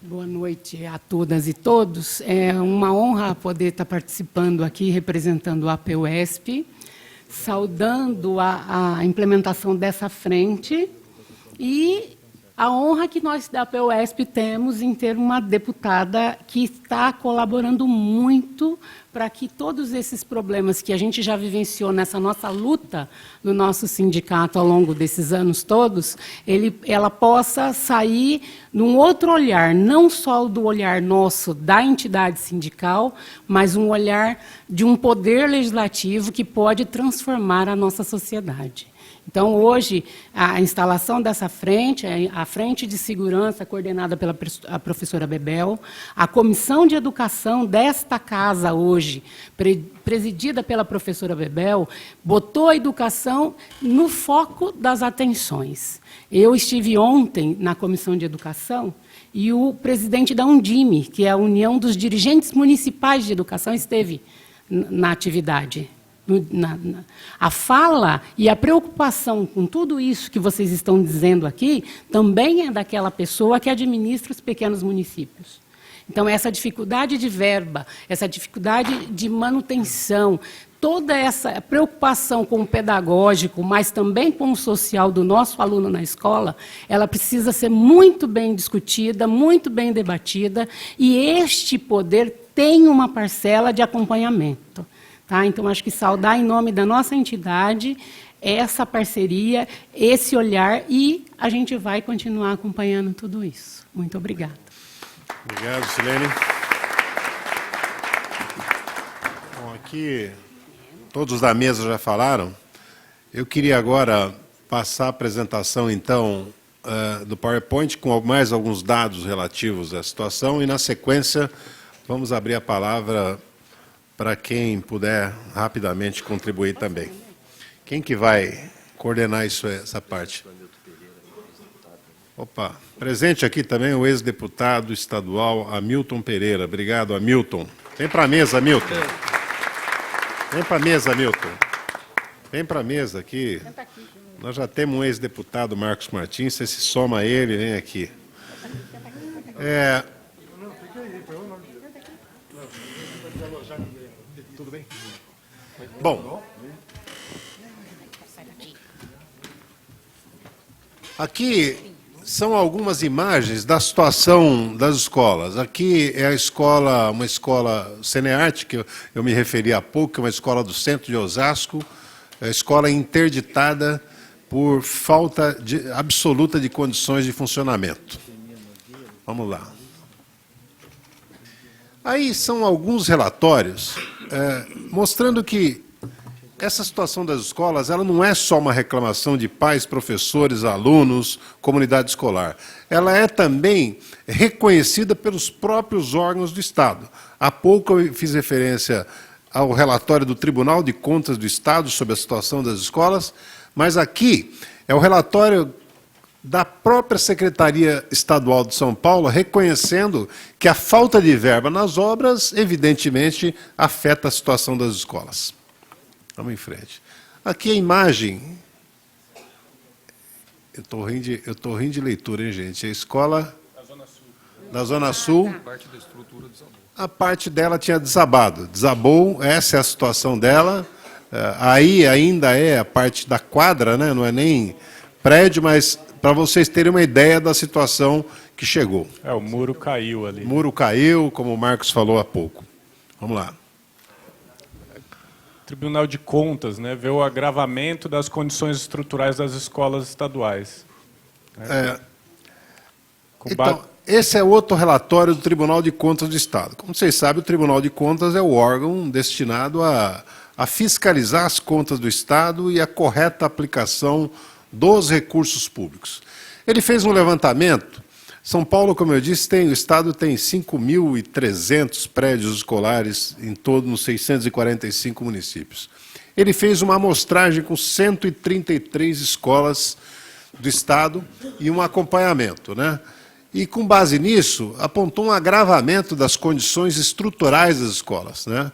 Boa noite a todas e todos. É uma honra poder estar participando aqui, representando a PUESP, saudando a implementação dessa frente e a honra que nós da PUESP temos em ter uma deputada que está colaborando muito para que todos esses problemas que a gente já vivenciou nessa nossa luta no nosso sindicato ao longo desses anos todos, ela possa sair num outro olhar, não só do olhar nosso da entidade sindical, mas um olhar de um poder legislativo que pode transformar a nossa sociedade. Então, hoje, a instalação dessa frente, a Frente de Segurança, coordenada pela professora Bebel, a Comissão de Educação desta casa hoje, presidida pela professora Bebel, botou a educação no foco das atenções. Eu estive ontem na Comissão de Educação e o presidente da Undime, que é a União dos Dirigentes Municipais de Educação, esteve na atividade. A fala e a preocupação com tudo isso que vocês estão dizendo aqui também é daquela pessoa que administra os pequenos municípios. Então, essa dificuldade de verba, essa dificuldade de manutenção, toda essa preocupação com o pedagógico, mas também com o social do nosso aluno na escola, ela precisa ser muito bem discutida, muito bem debatida, e este poder tem uma parcela de acompanhamento. Tá? Então, acho que saudar em nome da nossa entidade essa parceria, esse olhar, e a gente vai continuar acompanhando tudo isso. Muito obrigada. Obrigado, Silene. Bom, aqui todos da mesa já falaram. Eu queria agora passar a apresentação, então, do PowerPoint, com mais alguns dados relativos à situação, e, na sequência, vamos abrir a palavra para quem puder rapidamente contribuir também. Quem que vai coordenar essa parte? Opa, presente aqui também o ex-deputado estadual Hamilton Pereira. Obrigado, Hamilton. Vem para a mesa, Hamilton. Vem para a mesa, Hamilton. Vem para a mesa aqui. Nós já temos um ex-deputado, Marcos Martins, você se soma a ele, vem aqui. Tudo bem? Bom, aqui são algumas imagens da situação das escolas. Aqui é uma escola Cinearte, que eu me referi há pouco, que é uma escola do centro de Osasco, é a escola interditada por falta absoluta de condições de funcionamento. Vamos lá. Aí são alguns relatórios mostrando que essa situação das escolas ela não é só uma reclamação de pais, professores, alunos, comunidade escolar. Ela é também reconhecida pelos próprios órgãos do Estado. Há pouco eu fiz referência ao relatório do Tribunal de Contas do Estado sobre a situação das escolas, mas aqui é o relatório da própria Secretaria Estadual de São Paulo, reconhecendo que a falta de verba nas obras, evidentemente, afeta a situação das escolas. Vamos em frente. Aqui a imagem. Eu estou rindo de leitura, hein, gente? A escola da Zona Sul. Parte da estrutura desabou. A parte dela tinha desabado. Desabou, essa é a situação dela. Aí ainda é a parte da quadra, né? Não é nem prédio, mas para vocês terem uma ideia da situação que chegou. O muro caiu ali. O muro caiu, como o Marcos falou há pouco. Vamos lá. Tribunal de Contas, né, vê o agravamento das condições estruturais das escolas estaduais. Então, esse é outro relatório do Tribunal de Contas do Estado. Como vocês sabem, o Tribunal de Contas é o órgão destinado a fiscalizar as contas do Estado e a correta aplicação dos recursos públicos. Ele fez um levantamento. São Paulo, como eu disse, o Estado tem 5.300 prédios escolares em todo nos 645 municípios. Ele fez uma amostragem com 133 escolas do Estado e um acompanhamento, né? E, com base nisso, apontou um agravamento das condições estruturais das escolas, né?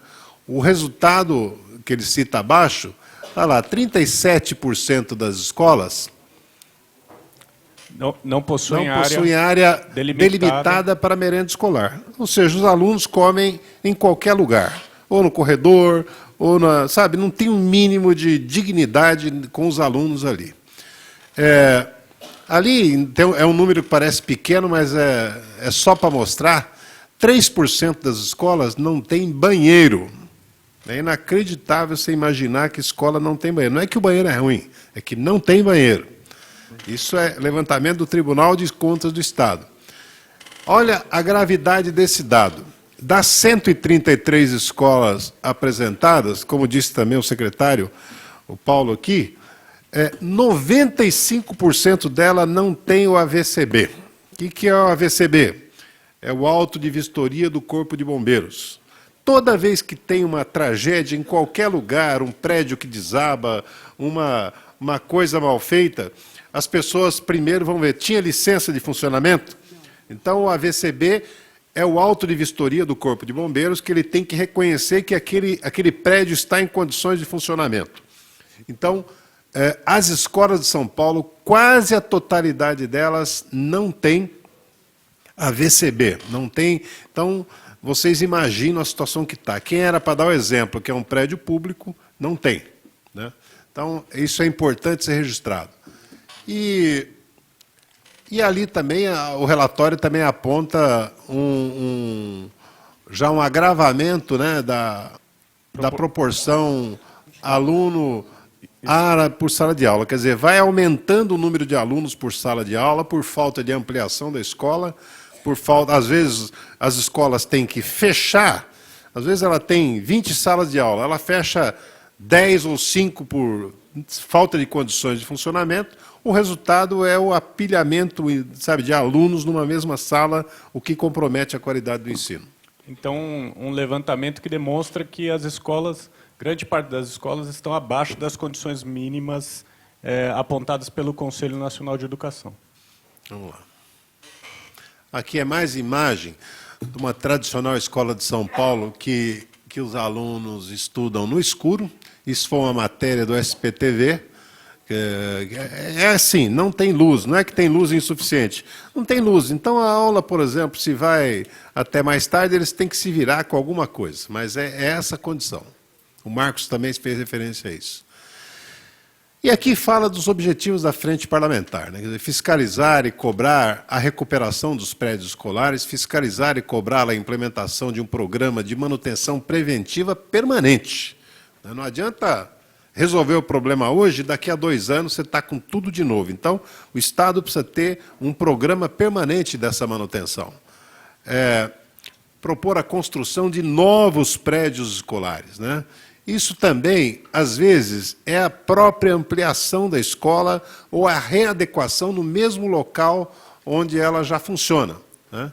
O resultado que ele cita abaixo, olha lá, 37% das escolas não possuem área delimitada para merenda escolar. Ou seja, os alunos comem em qualquer lugar, ou no corredor, ou sabe, não tem um mínimo de dignidade com os alunos ali. Ali então, é um número que parece pequeno, mas é só para mostrar, 3% das escolas não tem banheiro. É inacreditável você imaginar que escola não tem banheiro. Não é que o banheiro é ruim, é que não tem banheiro. Isso é levantamento do Tribunal de Contas do Estado. Olha a gravidade desse dado. Das 133 escolas apresentadas, como disse também o secretário, o Paulo aqui, 95% dela não tem o AVCB. O que é o AVCB? É o auto de vistoria do Corpo de Bombeiros. Toda vez que tem uma tragédia em qualquer lugar, um prédio que desaba, uma coisa mal feita, as pessoas primeiro vão ver, tinha licença de funcionamento? Então, o AVCB é o auto de vistoria do Corpo de Bombeiros, que ele tem que reconhecer que aquele prédio está em condições de funcionamento. Então, as escolas de São Paulo, quase a totalidade delas não tem AVCB, não tem. Então, vocês imaginam a situação que está. Quem era para dar o exemplo, que é um prédio público, não tem, né? Então, isso é importante ser registrado. E ali também, o relatório também aponta já um agravamento, né, da proporção aluno por sala de aula. Quer dizer, vai aumentando o número de alunos por sala de aula por falta de ampliação da escola, às vezes as escolas têm que fechar, às vezes ela tem 20 salas de aula, ela fecha 10 ou 5 por falta de condições de funcionamento, o resultado é o apilhamento, sabe, de alunos numa mesma sala, o que compromete a qualidade do ensino. Então, um levantamento que demonstra que as escolas, grande parte das escolas, estão abaixo das condições mínimas apontadas pelo Conselho Nacional de Educação. Vamos lá. Aqui é mais imagem de uma tradicional escola de São Paulo que os alunos estudam no escuro. Isso foi uma matéria do SPTV. É assim, não tem luz, não é que tem luz insuficiente. Não tem luz. Então, a aula, por exemplo, se vai até mais tarde, eles têm que se virar com alguma coisa. Mas é essa a condição. O Marcos também fez referência a isso. E aqui fala dos objetivos da frente parlamentar, né? Quer dizer, fiscalizar e cobrar a recuperação dos prédios escolares, fiscalizar e cobrar a implementação de um programa de manutenção preventiva permanente. Não adianta resolveu o problema hoje, daqui a 2 anos você está com tudo de novo. Então, o Estado precisa ter um programa permanente dessa manutenção. Propor a construção de novos prédios escolares, né? Isso também, às vezes, é a própria ampliação da escola ou a readequação no mesmo local onde ela já funciona, né?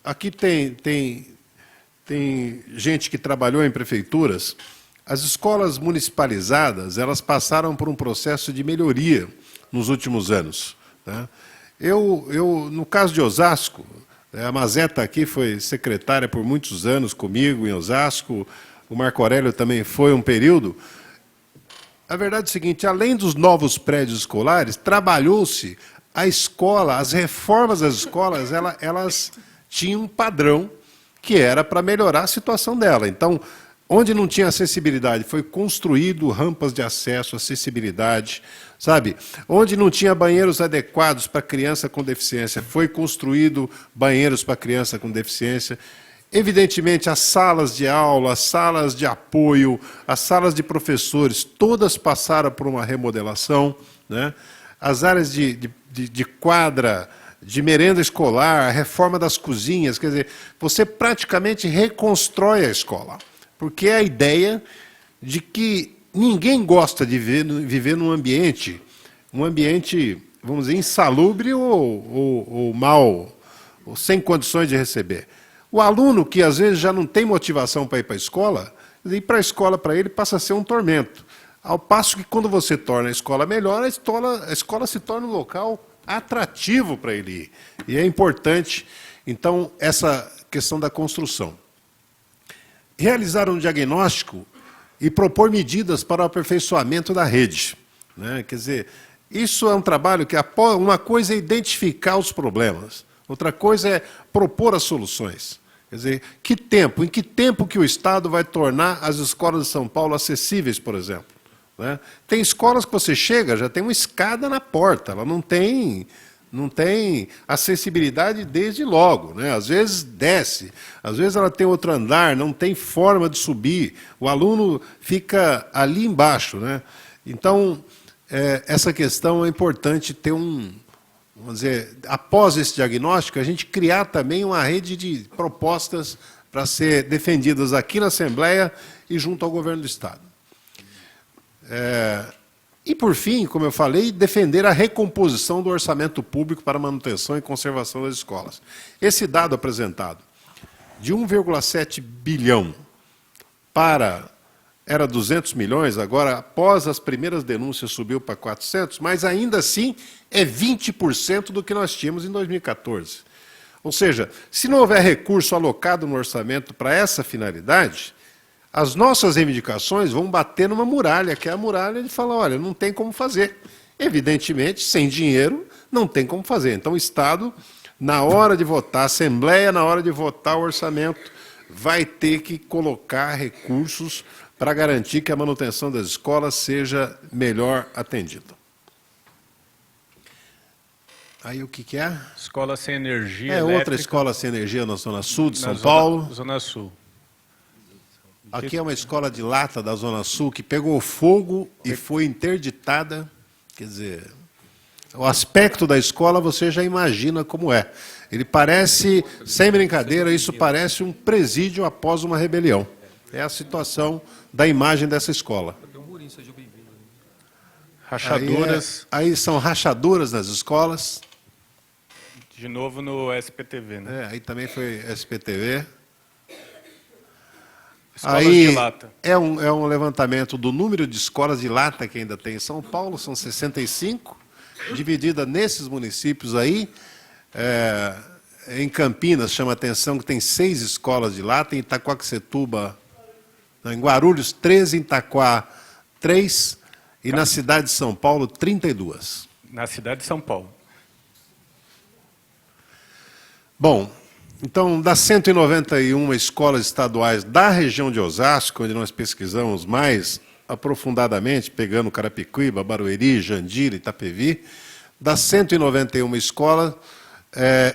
Aqui tem gente que trabalhou em prefeituras. As escolas municipalizadas, elas passaram por um processo de melhoria nos últimos anos, né? No caso de Osasco, a Mazeta aqui foi secretária por muitos anos comigo em Osasco, o Marco Aurélio também foi um período. A verdade é o seguinte, além dos novos prédios escolares, trabalhou-se a escola, as reformas das escolas, elas tinham um padrão que era para melhorar a situação dela. Então, onde não tinha acessibilidade, foi construído rampas de acesso, acessibilidade, sabe? Onde não tinha banheiros adequados para criança com deficiência, foi construído banheiros para criança com deficiência. Evidentemente, as salas de aula, as salas de apoio, as salas de professores, todas passaram por uma remodelação, né? As áreas de quadra, de merenda escolar, a reforma das cozinhas, quer dizer, você praticamente reconstrói a escola, porque é a ideia de que ninguém gosta de viver num ambiente, vamos dizer, insalubre ou mal, ou sem condições de receber. O aluno que, às vezes, já não tem motivação para ir para a escola, ir para a escola, para ele, passa a ser um tormento. Ao passo que, quando você torna a escola melhor, a escola se torna um local atrativo para ele ir. E é importante, então, essa questão da construção. Realizar um diagnóstico e propor medidas para o aperfeiçoamento da rede, né? Quer dizer, isso é um trabalho que uma coisa é identificar os problemas, outra coisa é propor as soluções. Quer dizer, em que tempo que o Estado vai tornar as escolas de São Paulo acessíveis, por exemplo, né? Tem escolas que você chega, já tem uma escada na porta, ela não tem acessibilidade desde logo, né? Às vezes desce, às vezes ela tem outro andar, não tem forma de subir, o aluno fica ali embaixo, né? Então, essa questão é importante ter vamos dizer, após esse diagnóstico, a gente criar também uma rede de propostas para ser defendidas aqui na Assembleia e junto ao governo do Estado. E, por fim, como eu falei, defender a recomposição do orçamento público para manutenção e conservação das escolas. Esse dado apresentado, de 1,7 bilhão era 200 milhões, agora, após as primeiras denúncias, subiu para 400, mas ainda assim é 20% do que nós tínhamos em 2014. Ou seja, se não houver recurso alocado no orçamento para essa finalidade, as nossas reivindicações vão bater numa muralha, que é a muralha de falar, olha, não tem como fazer. Evidentemente, sem dinheiro, não tem como fazer. Então, o Estado, na hora de votar, a Assembleia, na hora de votar o orçamento, vai ter que colocar recursos para garantir que a manutenção das escolas seja melhor atendida. Aí o que é? Escola sem energia elétrica. Outra escola sem energia na Zona Sul de São Paulo. Zona Sul. Aqui é uma escola de lata da Zona Sul que pegou fogo e foi interditada. Quer dizer, o aspecto da escola você já imagina como é. Ele parece, sem brincadeira, isso parece um presídio após uma rebelião. É a situação da imagem dessa escola. Rachaduras. Aí são rachaduras nas escolas. De novo no SPTV, né? Aí também foi SPTV. Escolas aí de lata. É um levantamento do número de escolas de lata que ainda tem em São Paulo, são 65, dividida nesses municípios aí. Em Campinas, chama a atenção que tem 6 escolas de lata, em Itaquaquecetuba, em Guarulhos, 13, em Itaquá, 3, e na cidade de São Paulo, 32. Na cidade de São Paulo. Bom, então, das 191 escolas estaduais da região de Osasco, onde nós pesquisamos mais aprofundadamente, pegando Carapicuíba, Barueri, Jandira, Itapevi, das 191 escolas,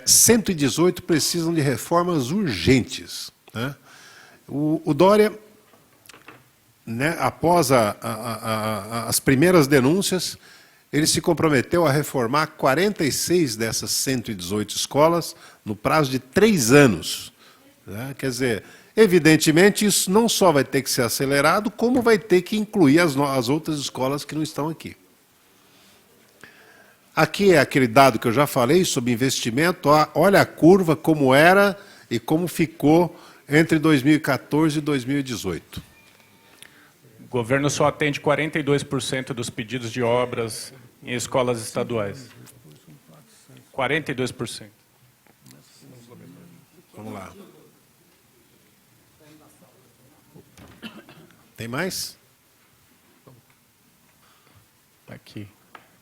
118 precisam de reformas urgentes, né? O Dória né, após as primeiras denúncias, ele se comprometeu a reformar 46 dessas 118 escolas no prazo de 3 anos. Né? Quer dizer, evidentemente, isso não só vai ter que ser acelerado, como vai ter que incluir as outras escolas que não estão aqui. Aqui é aquele dado que eu já falei sobre investimento. Olha a curva, como era e como ficou entre 2014 e 2018. O governo só atende 42% dos pedidos de obras em escolas estaduais. 42%. Vamos lá. Tem mais? Aqui.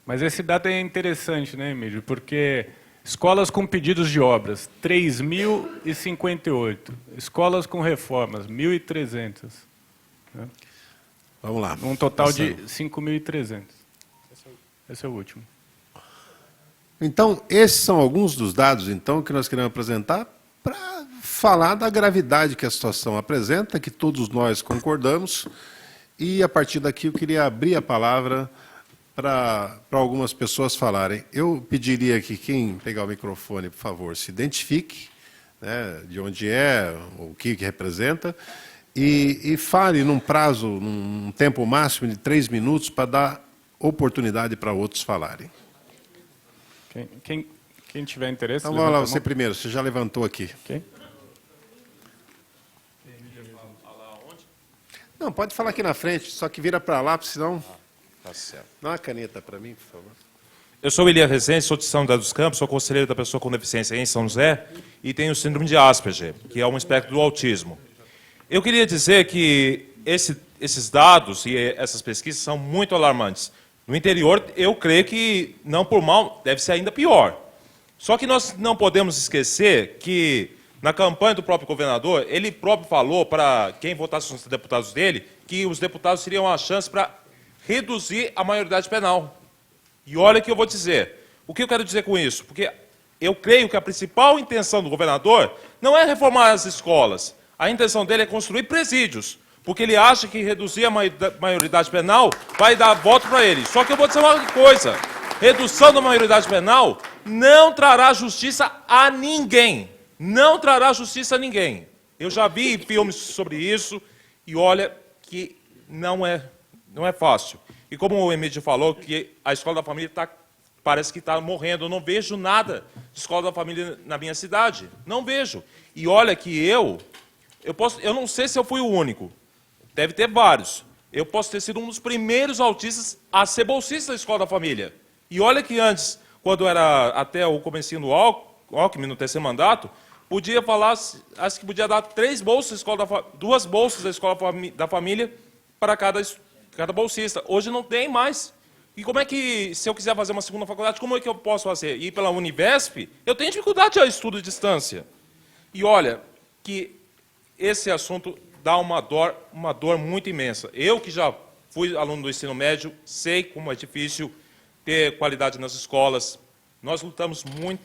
Mas esse dado é interessante, né, Emílio? Porque escolas com pedidos de obras, 3.058. Escolas com reformas, 1.300. Né? Vamos lá. Um total de 5.300. Esse é o último. Então, esses são alguns dos dados então, que nós queremos apresentar para falar da gravidade que a situação apresenta, que todos nós concordamos. E, a partir daqui, eu queria abrir a palavra para algumas pessoas falarem. Eu pediria que quem pegar o microfone, por favor, se identifique, né, de onde é, o que representa, e fale num prazo, num tempo máximo de 3 minutos, para dar oportunidade para outros falarem. Quem tiver interesse... Então, vamos lá, você primeiro, você já levantou aqui. Okay. Não, pode falar aqui na frente, só que vira para lá, porque senão... Tá certo. Dá uma caneta para mim, por favor. Eu sou o Elias Rezende, sou de São José dos Campos, sou conselheiro da pessoa com deficiência em São José e tenho síndrome de Asperger, que é um espectro do autismo. Eu queria dizer que esses dados e essas pesquisas são muito alarmantes. No interior, eu creio que, não por mal, deve ser ainda pior. Só que nós não podemos esquecer que, na campanha do próprio governador, ele próprio falou para quem votasse nos deputados dele que os deputados teriam a chance para reduzir a maioridade penal. E olha o que eu vou dizer. O que eu quero dizer com isso? Porque eu creio que a principal intenção do governador não é reformar as escolas. A intenção dele é construir presídios, porque ele acha que reduzir a maioridade penal vai dar voto para ele. Só que eu vou dizer uma coisa. Redução da maioridade penal não trará justiça a ninguém. Não trará justiça a ninguém. Eu já vi filmes sobre isso e olha que não é fácil. E como o Emílio falou, que a escola da família parece que está morrendo. Eu não vejo nada de escola da família na minha cidade. Não vejo. E olha que eu não sei se eu fui o único. Deve ter vários. Eu posso ter sido um dos primeiros autistas a ser bolsista da escola da família. E olha que antes, quando era até o comecinho do Alckmin, no terceiro mandato, podia falar, acho que podia dar 2 bolsas da escola da família para cada bolsista. Hoje não tem mais. E como é que, se eu quiser fazer uma segunda faculdade, como é que eu posso fazer? Ir pela Univesp? Eu tenho dificuldade de estudo à distância. E olha, que esse assunto dá uma dor muito imensa. Eu, que já fui aluno do ensino médio, sei como é difícil ter qualidade nas escolas. Nós lutamos muito,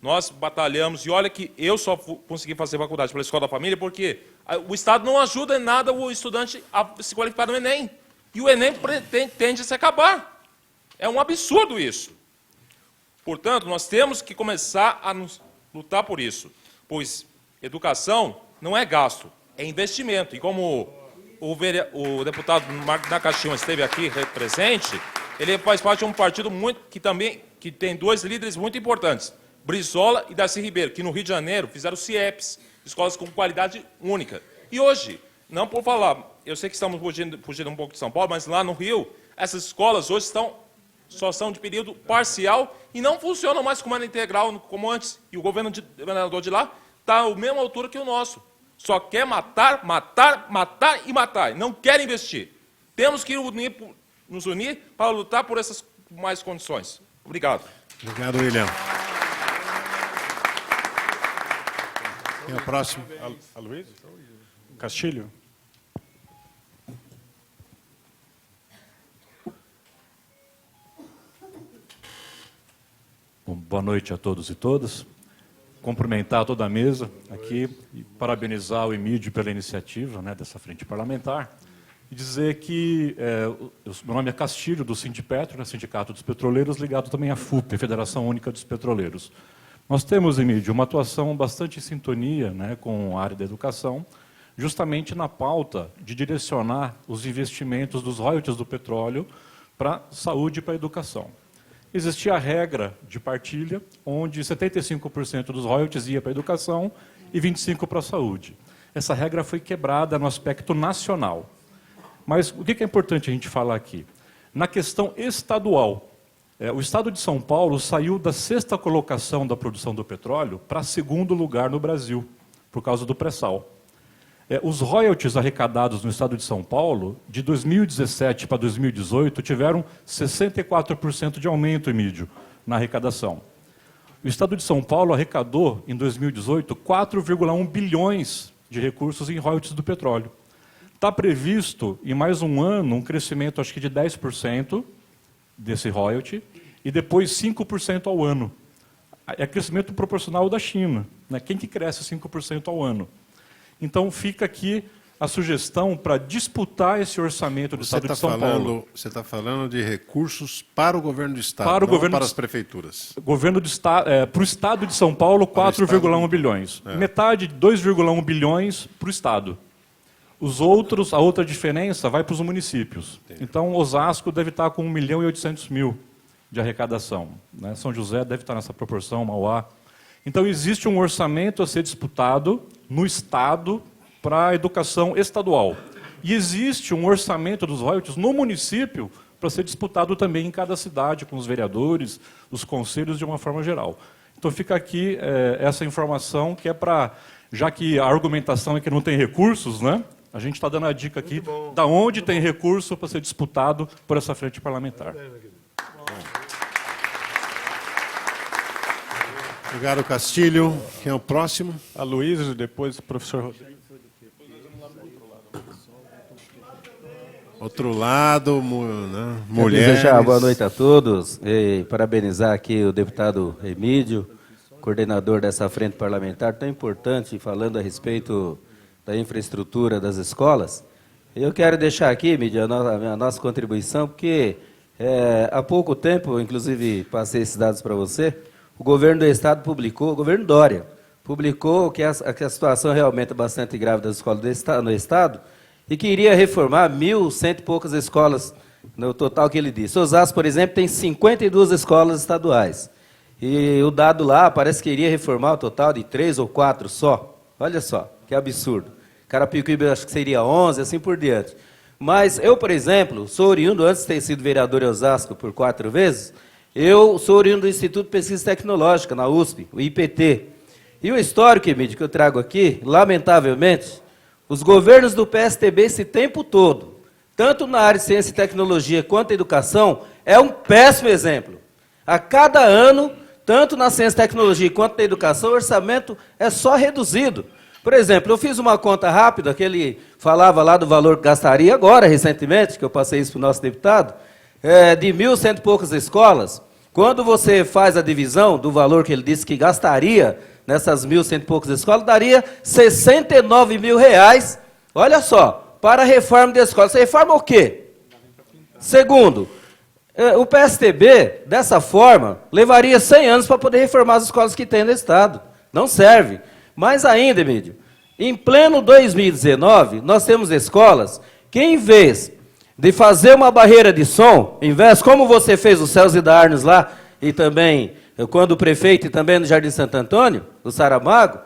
nós batalhamos, e olha que eu só consegui fazer faculdade pela escola da família porque o Estado não ajuda em nada o estudante a se qualificar no Enem. E o Enem tende a se acabar. É um absurdo isso. Portanto, nós temos que começar a lutar por isso, pois educação não é gasto, é investimento. E como o deputado Marco Nakashima esteve aqui presente, ele faz parte de um partido que tem 2 líderes muito importantes, Brizola e Darcy Ribeiro, que no Rio de Janeiro fizeram CIEPs, escolas com qualidade única. E hoje, não por falar, eu sei que estamos fugindo um pouco de São Paulo, mas lá no Rio, essas escolas hoje só são de período parcial e não funcionam mais como era integral como antes. E o governador de lá está à mesma altura que o nosso. Só quer matar, matar, matar e matar. Não quer investir. Temos que nos unir para lutar por essas mais condições. Obrigado. Obrigado, William. Quem é o próximo? Aloysio? Castilho? Bom, boa noite a todos e todas. Cumprimentar toda a mesa aqui e parabenizar o Emílio pela iniciativa, né, dessa frente parlamentar. e dizer que meu nome é Castilho, do Sindipetro, né, Sindicato dos Petroleiros, ligado também à FUP, a Federação Única dos Petroleiros. Nós temos, Emílio, uma atuação bastante em sintonia, né, com a área da educação, justamente na pauta de direcionar os investimentos dos royalties do petróleo para saúde e para educação. Existia a regra de partilha, onde 75% dos royalties ia para a educação e 25% para a saúde. Essa regra foi quebrada no aspecto nacional. Mas o que é importante a gente falar aqui? Na questão estadual, o Estado de São Paulo saiu da 6ª colocação da produção do petróleo para 2º lugar no Brasil, por causa do pré-sal. Os royalties arrecadados no Estado de São Paulo, de 2017 para 2018, tiveram 64% de aumento, Emílio, na arrecadação. O Estado de São Paulo arrecadou, em 2018, 4,1 bilhões de recursos em royalties do petróleo. Está previsto, em mais um ano, um crescimento, acho que de 10% desse royalty, e depois 5% ao ano. É crescimento proporcional ao da China, né? Quem que cresce 5% ao ano? Então, fica aqui a sugestão para disputar esse orçamento do Estado de São Paulo. Você está falando de recursos para o governo do Estado, para o governo para as prefeituras. Governo do para o Estado de São Paulo, 4,1 bilhões. Metade, 2,1 bilhões para o Estado. Os outros, a outra diferença vai para os municípios. Entendi. Então, Osasco deve estar com 1.800.000 de arrecadação, né? São José deve estar nessa proporção, Mauá. Então, existe um orçamento a ser disputado no Estado para a educação estadual. E existe um orçamento dos royalties no município para ser disputado também em cada cidade, com os vereadores, os conselhos, de uma forma geral. Então, fica aqui essa informação, que é para, já que a argumentação é que não tem recursos, né? A gente está dando a dica aqui da onde tem recurso para ser disputado por essa frente parlamentar. Obrigado, Castilho. Quem é o próximo? A Luísa, depois o professor Rodrigo. Outro lado, né? Mulheres. Desejar boa noite a todos e parabenizar aqui o deputado Emílio, coordenador dessa frente parlamentar tão importante, falando a respeito da infraestrutura das escolas. Eu quero deixar aqui, Emílio, a nossa contribuição, porque há pouco tempo, inclusive passei esses dados para você, o governo do Estado publicou, o governo Dória, publicou que a situação realmente é bastante grave das escolas no Estado e que iria reformar 1.100 e poucas escolas no total que ele disse. Osasco, por exemplo, tem 52 escolas estaduais. E o dado lá parece que iria reformar o total de 3 ou 4 só. Olha só, que absurdo. Carapicuíba acho que seria 11, assim por diante. Mas eu, por exemplo, sou oriundo, antes de ter sido vereador em Osasco por 4 vezes, eu sou oriundo do Instituto de Pesquisa Tecnológica, na USP, o IPT. E o histórico, Emílio, que eu trago aqui, lamentavelmente, os governos do PSTB esse tempo todo, tanto na área de ciência e tecnologia quanto educação, é um péssimo exemplo. A cada ano, tanto na ciência e tecnologia quanto na educação, o orçamento é só reduzido. Por exemplo, eu fiz uma conta rápida, que ele falava lá do valor que gastaria agora, recentemente, que eu passei isso para o nosso deputado, de 1.100 e poucas escolas. Quando você faz a divisão do valor que ele disse que gastaria nessas 1.100 e poucas escolas, daria R$69 mil, olha só, para a reforma da escola. Essa reforma o quê? Segundo, o PSTB, dessa forma, levaria 100 anos para poder reformar as escolas que tem no Estado. Não serve. Mais ainda, Emílio, em pleno 2019, nós temos escolas que, em vez de fazer uma barreira de som, em vez, como você fez o Céus e da Arnes lá, e também, quando o prefeito, e também no Jardim Santo Antônio, o Saramago,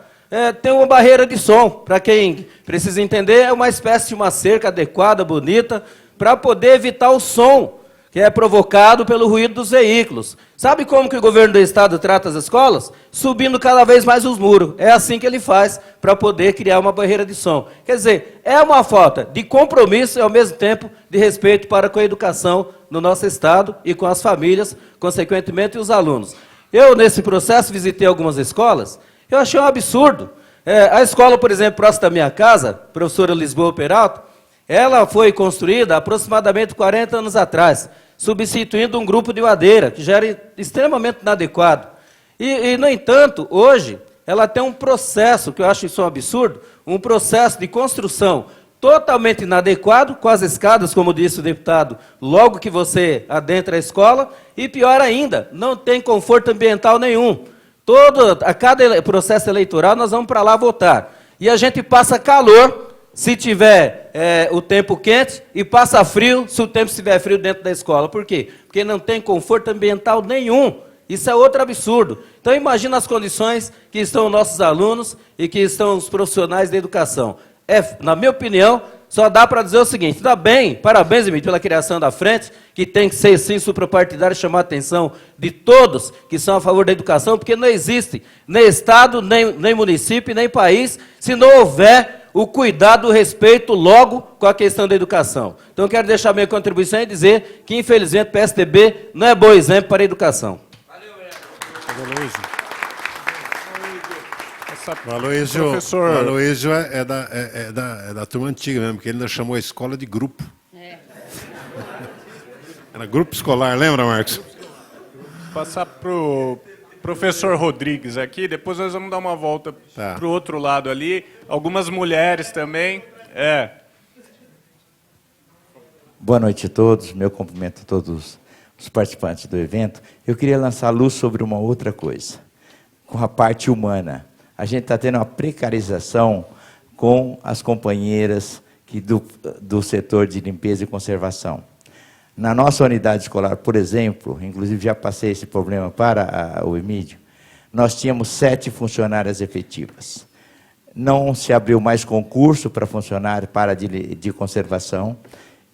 tem uma barreira de som. Para quem precisa entender, é uma espécie de uma cerca adequada, bonita, para poder evitar o som que é provocado pelo ruído dos veículos. Sabe como que o governo do Estado trata as escolas? Subindo cada vez mais os muros. É assim que ele faz para poder criar uma barreira de som. Quer dizer, é uma falta de compromisso e, ao mesmo tempo, de respeito para com a educação no nosso Estado e com as famílias, consequentemente, e os alunos. Eu, nesse processo, visitei algumas escolas, eu achei um absurdo. A escola, por exemplo, próxima da minha casa, professora Lisboa Peralta, ela foi construída há aproximadamente 40 anos atrás, substituindo um grupo de madeira, que já era extremamente inadequado. E, no entanto, hoje, ela tem um processo, que eu acho isso um absurdo, um processo de construção totalmente inadequado, com as escadas, como disse o deputado, logo que você adentra a escola, e pior ainda, não tem conforto ambiental nenhum. A cada processo eleitoral nós vamos para lá votar. E a gente passa calor se tiver o tempo quente e passa frio se o tempo estiver frio dentro da escola. Por quê? Porque não tem conforto ambiental nenhum. Isso é outro absurdo. Então imagina as condições que estão nossos alunos e que estão os profissionais da educação. Na minha opinião, só dá para dizer o seguinte: tá bem, parabéns, Emílio, pela criação da frente, que tem que ser, sim, suprapartidário, chamar a atenção de todos que são a favor da educação, porque não existe nem Estado, nem município, nem país, se não houver o cuidado, o respeito logo com a questão da educação. Então, quero deixar minha contribuição e dizer que, infelizmente, o PSDB não é bom exemplo para a educação. O Aloysio é da turma antiga mesmo, porque ele ainda chamou a escola de grupo. Era grupo escolar, lembra, Marcos? Passar para o professor Rodrigues aqui, depois nós vamos dar uma volta para o outro lado ali. Algumas mulheres também. Boa noite a todos, meu cumprimento a todos os participantes do evento. Eu queria lançar luz sobre uma outra coisa, com a parte humana. A gente está tendo uma precarização com as companheiras do setor de limpeza e conservação. Na nossa unidade escolar, por exemplo, inclusive já passei esse problema para o Emílio, nós tínhamos 7 funcionárias efetivas. Não se abriu mais concurso para funcionário de conservação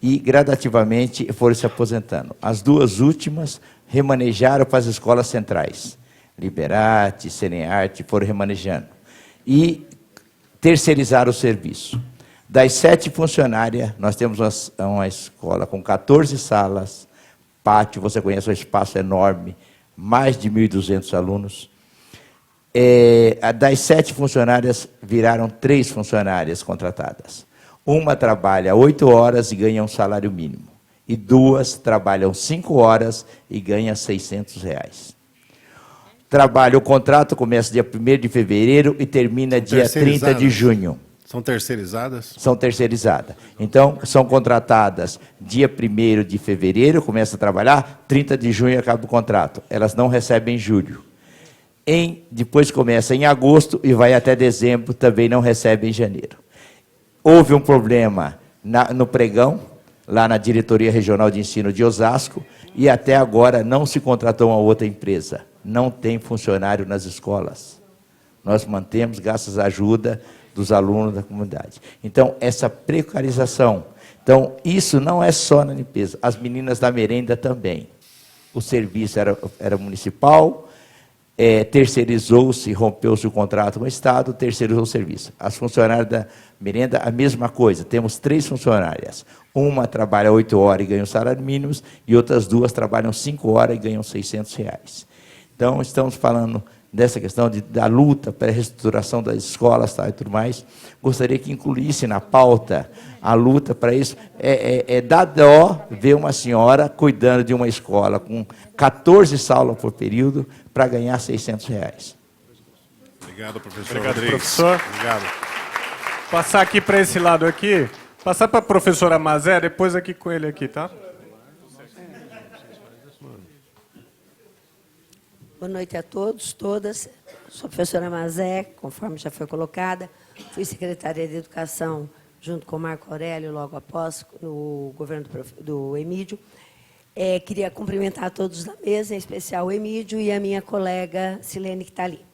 e, gradativamente, foram se aposentando. As 2 últimas remanejaram para as escolas centrais. Liberate, Senearte, foram remanejando. E terceirizaram o serviço. Das 7 funcionárias, nós temos uma escola com 14 salas, pátio, você conhece o espaço enorme, mais de 1.200 alunos. Das 7 funcionárias, viraram 3 funcionárias contratadas. Uma trabalha 8 horas e ganha um salário mínimo. E 2 trabalham 5 horas e ganha R$600. O contrato começa dia 1º de fevereiro e termina dia 30 de junho. São terceirizadas? São terceirizadas. Então, são contratadas dia 1º de fevereiro, começa a trabalhar, 30 de junho acaba o contrato. Elas não recebem em julho. Depois começa em agosto e vai até dezembro, também não recebem em janeiro. Houve um problema no pregão, lá na Diretoria Regional de Ensino de Osasco, e até agora não se contratou uma outra empresa. Não tem funcionário nas escolas. Nós mantemos, graças à ajuda dos alunos da comunidade. Então, essa precarização. Então, isso não é só na limpeza. As meninas da merenda também. O serviço era municipal, terceirizou-se, rompeu-se o contrato com o Estado, terceirizou o serviço. As funcionárias da merenda, a mesma coisa. Temos 3 funcionárias. Uma trabalha 8 horas e ganha um salário mínimo, e outras 2 trabalham 5 horas e ganham R$600. Então, estamos falando dessa questão da luta pela reestruturação das escolas e tudo mais. Gostaria que incluísse na pauta a luta para isso. Dá dó ver uma senhora cuidando de uma escola com 14 salas por período para ganhar R$600. Obrigado, professor. Obrigado, Rodrigues. professor. Obrigado. Passar aqui para esse lado aqui. Passar para a professora Mazé, depois aqui com ele aqui, tá? Boa noite a todos, todas. Sou a professora Mazé, conforme já foi colocada. Fui secretária de Educação junto com o Marco Aurélio, logo após, no governo do Emílio. Queria cumprimentar todos da mesa, em especial o Emílio e a minha colega Silene, que está ali.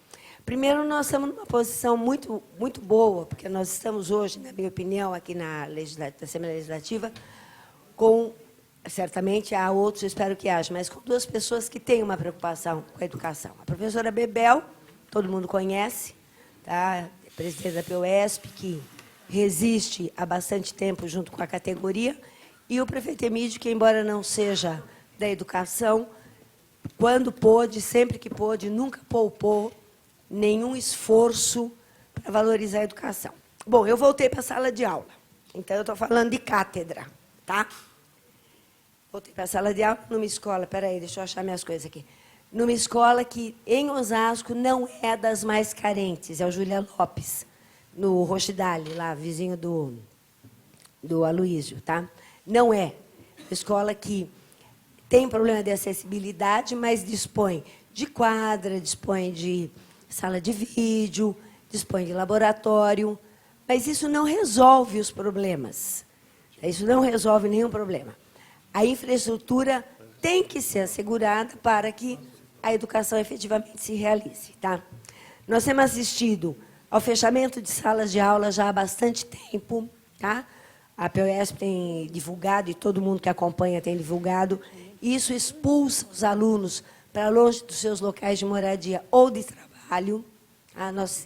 Primeiro, nós estamos numa posição muito, muito boa, porque nós estamos hoje, na minha opinião, aqui na Assembleia Legislativa, com... Certamente há outros, espero que haja, mas com 2 pessoas que têm uma preocupação com a educação. A professora Bebel, todo mundo conhece, tá? Presidente da PUESP, que resiste há bastante tempo junto com a categoria, e o prefeito Emílio, que, embora não seja da educação, quando pôde, sempre que pôde, nunca poupou nenhum esforço para valorizar a educação. Bom, eu voltei para a sala de aula, então eu estou falando de cátedra, tá? Voltei para a sala de aula numa escola, peraí, deixa eu achar minhas coisas aqui. Numa escola que, em Osasco, não é das mais carentes, é o Júlia Lopes, no Rochidale, lá, vizinho do do Aloísio, tá? Não é uma escola que tem problema de acessibilidade, mas dispõe de quadra, dispõe de sala de vídeo, dispõe de laboratório, mas isso não resolve os problemas. Isso não resolve nenhum problema. A infraestrutura tem que ser assegurada para que a educação efetivamente se realize, tá? Nós temos assistido ao fechamento de salas de aula já há bastante tempo, tá? A POESP tem divulgado, e todo mundo que acompanha tem divulgado. Isso expulsa os alunos para longe dos seus locais de moradia ou de trabalho.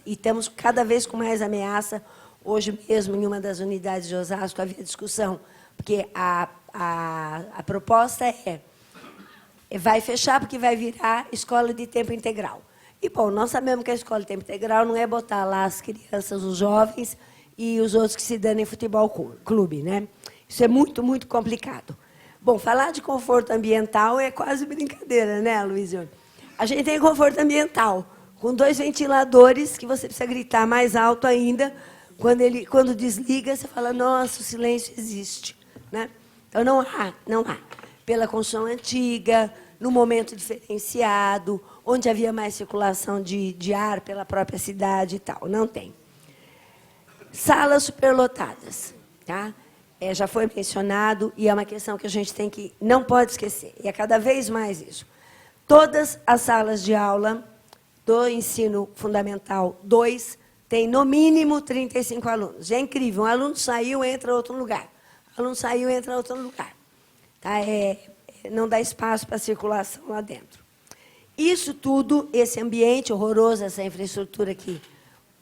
E estamos cada vez com mais ameaça. Hoje mesmo, em uma das unidades de Osasco, havia discussão, porque a proposta vai fechar porque vai virar escola de tempo integral. E, bom, nós sabemos que a escola de tempo integral não é botar lá as crianças, os jovens e os outros que se dão em futebol clube, né? Isso é muito, muito complicado. Bom, falar de conforto ambiental é quase brincadeira, né, Luísio? A gente tem conforto ambiental, com 2 ventiladores que você precisa gritar mais alto ainda. Quando desliga, você fala, nossa, o silêncio existe, né? Então, não há. Pela construção antiga, no momento diferenciado, onde havia mais circulação de ar pela própria cidade e tal. Não tem. Salas superlotadas, tá? Já foi mencionado, e é uma questão que a gente não pode esquecer, e é cada vez mais isso. Todas as salas de aula do ensino fundamental 2 têm, no mínimo, 35 alunos. É incrível, um aluno saiu, entra em outro lugar. Aluno saiu, entra em outro lugar. Tá? Não dá espaço para circulação lá dentro. Isso tudo, esse ambiente horroroso, essa infraestrutura que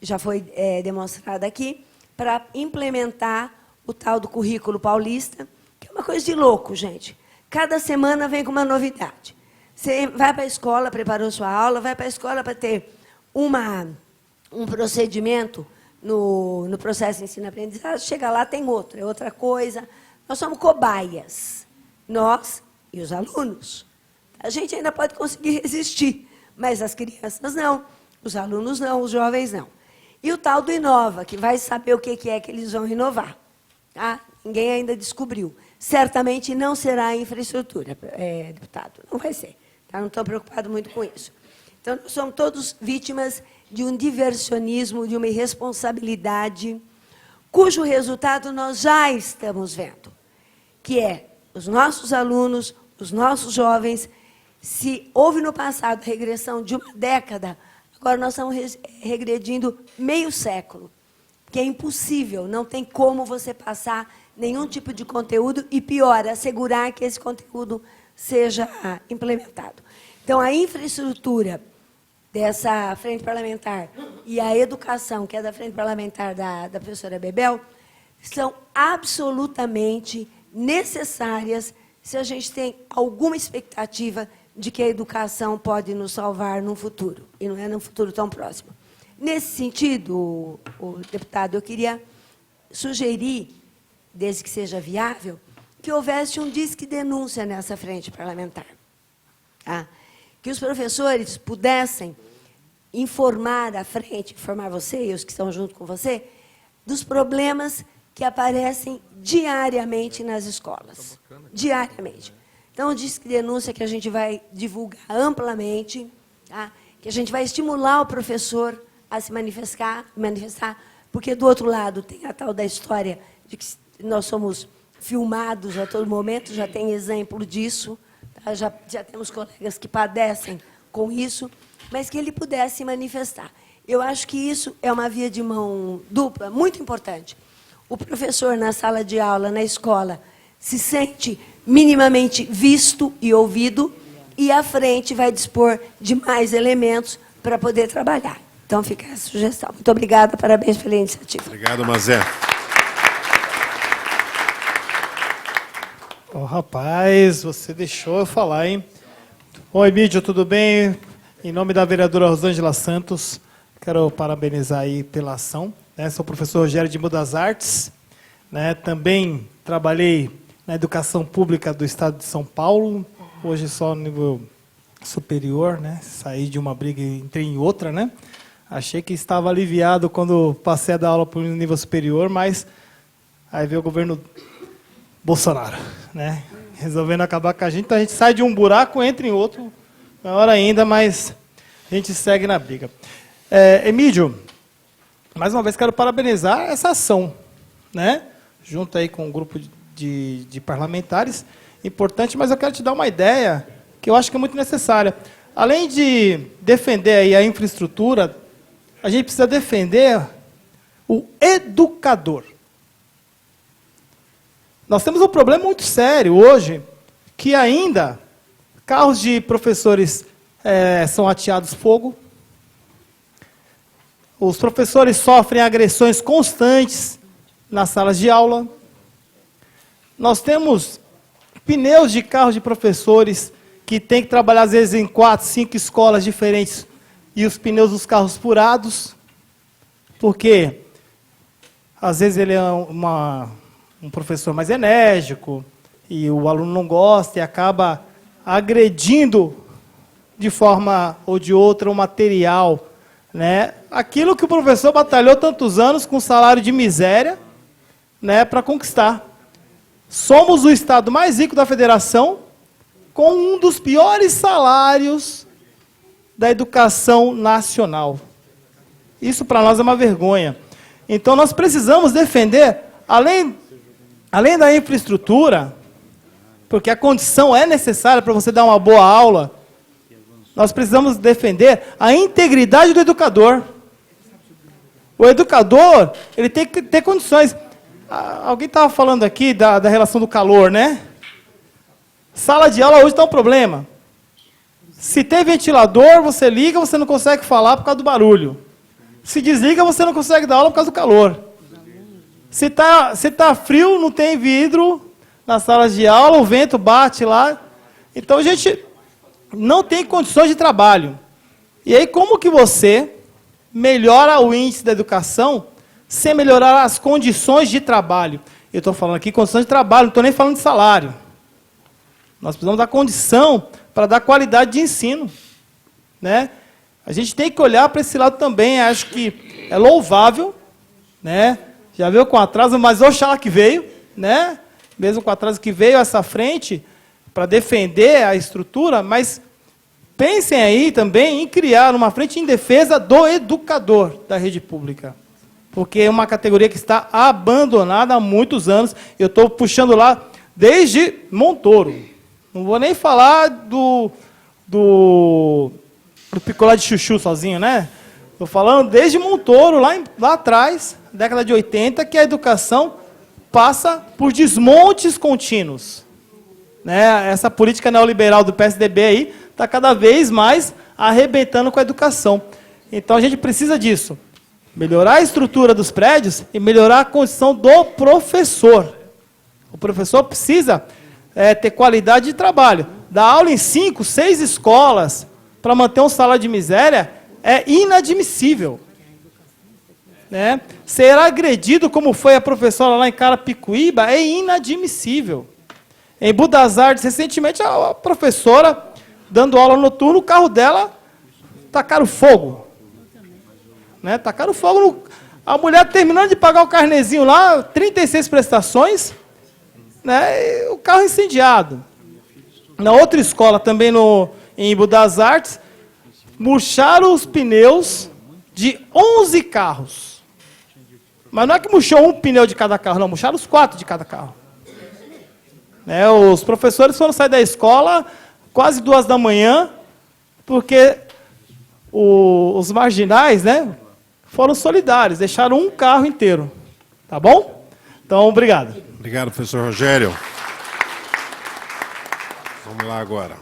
já foi demonstrada aqui, para implementar o tal do currículo paulista, que é uma coisa de louco, gente. Cada semana vem com uma novidade. Você vai para a escola, preparou sua aula, vai para a escola para ter um procedimento no processo de ensino-aprendizagem, chega lá, tem outro, é outra coisa. Nós somos cobaias, nós e os alunos. A gente ainda pode conseguir resistir, mas as crianças não, os alunos não, os jovens não. E o tal do Inova, que vai saber o que é que eles vão inovar. Tá? Ninguém ainda descobriu. Certamente não será a infraestrutura, deputado, não vai ser. Tá? Não estou preocupado muito com isso. Então, nós somos todos vítimas de um diversionismo, de uma irresponsabilidade, cujo resultado nós já estamos vendo, que é os nossos alunos, os nossos jovens. Se houve no passado regressão de uma década, agora nós estamos regredindo meio século, que é impossível, não tem como você passar nenhum tipo de conteúdo e, pior, assegurar que esse conteúdo seja implementado. Então, a infraestrutura dessa frente parlamentar e a educação, que é da frente parlamentar da professora Bebel, são absolutamente necessárias se a gente tem alguma expectativa de que a educação pode nos salvar num futuro, e não é num futuro tão próximo. Nesse sentido, o deputado, eu queria sugerir, desde que seja viável, que houvesse um disque denúncia nessa frente parlamentar. Tá? Que os professores pudessem informar a frente, informar você e os que estão junto com você, dos problemas que aparecem diariamente nas escolas. Diariamente. Então, o disque denúncia que a gente vai divulgar amplamente, tá? Que a gente vai estimular o professor a se manifestar, porque, do outro lado, tem a tal da história de que nós somos filmados a todo momento, já tem exemplo disso, tá? Já temos colegas que padecem com isso, mas que ele pudesse se manifestar. Eu acho que isso é uma via de mão dupla muito importante. O professor, na sala de aula, na escola, se sente minimamente visto e ouvido, e a frente vai dispor de mais elementos para poder trabalhar. Então, fica essa sugestão. Muito obrigada, parabéns pela iniciativa. Obrigado, Mazé. Oh, rapaz, você deixou eu falar, hein? Oi, Emídio, tudo bem? Em nome da vereadora Rosângela Santos, quero parabenizar aí pela ação. Sou o professor Rogério de Mudas Artes. Também trabalhei na educação pública do estado de São Paulo, hoje só no nível superior, saí de uma briga e entrei em outra, Achei que estava aliviado quando passei a dar aula para o nível superior, mas Aí veio o governo Bolsonaro, né? Resolvendo acabar com a gente. Então a gente sai de um buraco, entra em outro, maior ainda, mas a gente segue na briga. Emídio, mais uma vez quero parabenizar essa ação, né? Junto aí com um grupo de parlamentares, importante, mas eu quero te dar uma ideia que eu acho que é muito necessária. Além de defender aí a infraestrutura, a gente precisa defender o educador. Nós temos um problema muito sério hoje, que ainda carros de professores são ateados fogo, os professores sofrem agressões constantes nas salas de aula, nós temos pneus de carros de professores que tem que trabalhar, às vezes, em 4, 5 escolas diferentes, e os pneus dos carros furados, porque, às vezes, ele é um professor mais enérgico, e o aluno não gosta, e acaba agredindo, de forma ou de outra, o material, né? Aquilo que o professor batalhou tantos anos com salário de miséria, né, para conquistar. Somos o estado mais rico da federação, com um dos piores salários da educação nacional. Isso para nós é uma vergonha. Então nós precisamos defender, além da infraestrutura, porque a condição é necessária para você dar uma boa aula, nós precisamos defender a integridade do educador. O educador, ele tem que ter condições. Alguém estava falando aqui da relação do calor, né? Sala de aula hoje está um problema. Se tem ventilador, você liga, você não consegue falar por causa do barulho. Se desliga, você não consegue dar aula por causa do calor. Se tá frio, não tem vidro nas salas de aula, o vento bate lá. Então a gente não tem condições de trabalho. E aí como que você melhora o índice da educação sem melhorar as condições de trabalho? Eu estou falando aqui condições de trabalho, não estou nem falando de salário. Nós precisamos da condição para dar qualidade de ensino, né? A gente tem que olhar para esse lado também. Acho que é louvável, né? Já veio com atraso, mas oxalá que veio, né? Mesmo com atraso que veio essa frente para defender a estrutura, mas pensem aí também em criar uma frente em defesa do educador da rede pública, porque é uma categoria que está abandonada há muitos anos. Eu estou puxando lá desde Montoro. Não vou nem falar do picolé de chuchu sozinho, né? Estou falando desde Montoro, lá atrás, década de 80, que a educação passa por desmontes contínuos, né? Essa política neoliberal do PSDB aí está cada vez mais arrebentando com a educação. Então a gente precisa disso. Melhorar a estrutura dos prédios e melhorar a condição do professor. O professor precisa ter qualidade de trabalho. Dar aula em 5, 6 escolas para manter um salário de miséria é inadmissível, né? Ser agredido como foi a professora lá em Carapicuíba é inadmissível. Em Budas Artes, recentemente, a professora, dando aula noturna, o carro dela tacaram fogo. Né? Tacaram fogo. A mulher terminando de pagar o carnezinho lá, 36 prestações, né? E o carro incendiado. Na outra escola, também em Budas Artes, murcharam os pneus de 11 carros. Mas não é que murchou um pneu de cada carro, não, murcharam os 4 de cada carro. Né? Os professores foram sair da escola quase 2 da manhã, porque os marginais, né, foram solidários, deixaram um carro inteiro. Tá bom? Então, obrigado. Obrigado, professor Rogério. Vamos lá agora.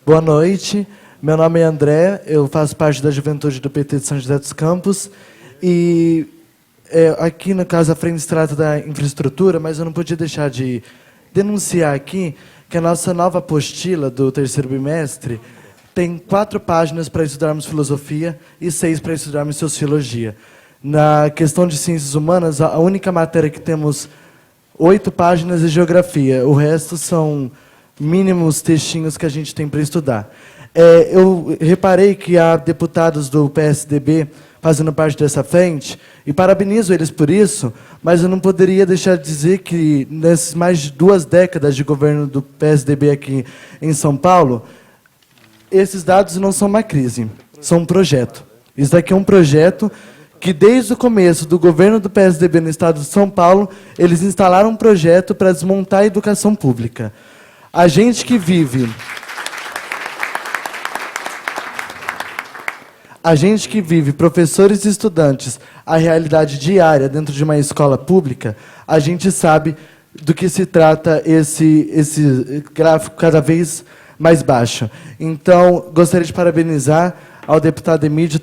Boa noite. Meu nome é André, eu faço parte da juventude do PT de São José dos Campos. E aqui, no caso, a frente se trata da infraestrutura, mas eu não podia deixar de denunciar aqui que a nossa nova apostila do 3º bimestre tem 4 páginas para estudarmos filosofia e 6 para estudarmos sociologia. Na questão de ciências humanas, a única matéria que temos 8 páginas é geografia. O resto são mínimos textinhos que a gente tem para estudar. Eu reparei que há deputados do PSDB fazendo parte dessa frente, e parabenizo eles por isso, mas eu não poderia deixar de dizer que, nessas mais de 2 décadas de governo do PSDB aqui em São Paulo, esses dados não são uma crise, são um projeto. Isso daqui é um projeto que, desde o começo do governo do PSDB no estado de São Paulo, eles instalaram um projeto para desmontar a educação pública. A gente que vive professores e estudantes, a realidade diária dentro de uma escola pública, a gente sabe do que se trata esse gráfico cada vez mais baixo. Então, gostaria de parabenizar ao deputado Emídio.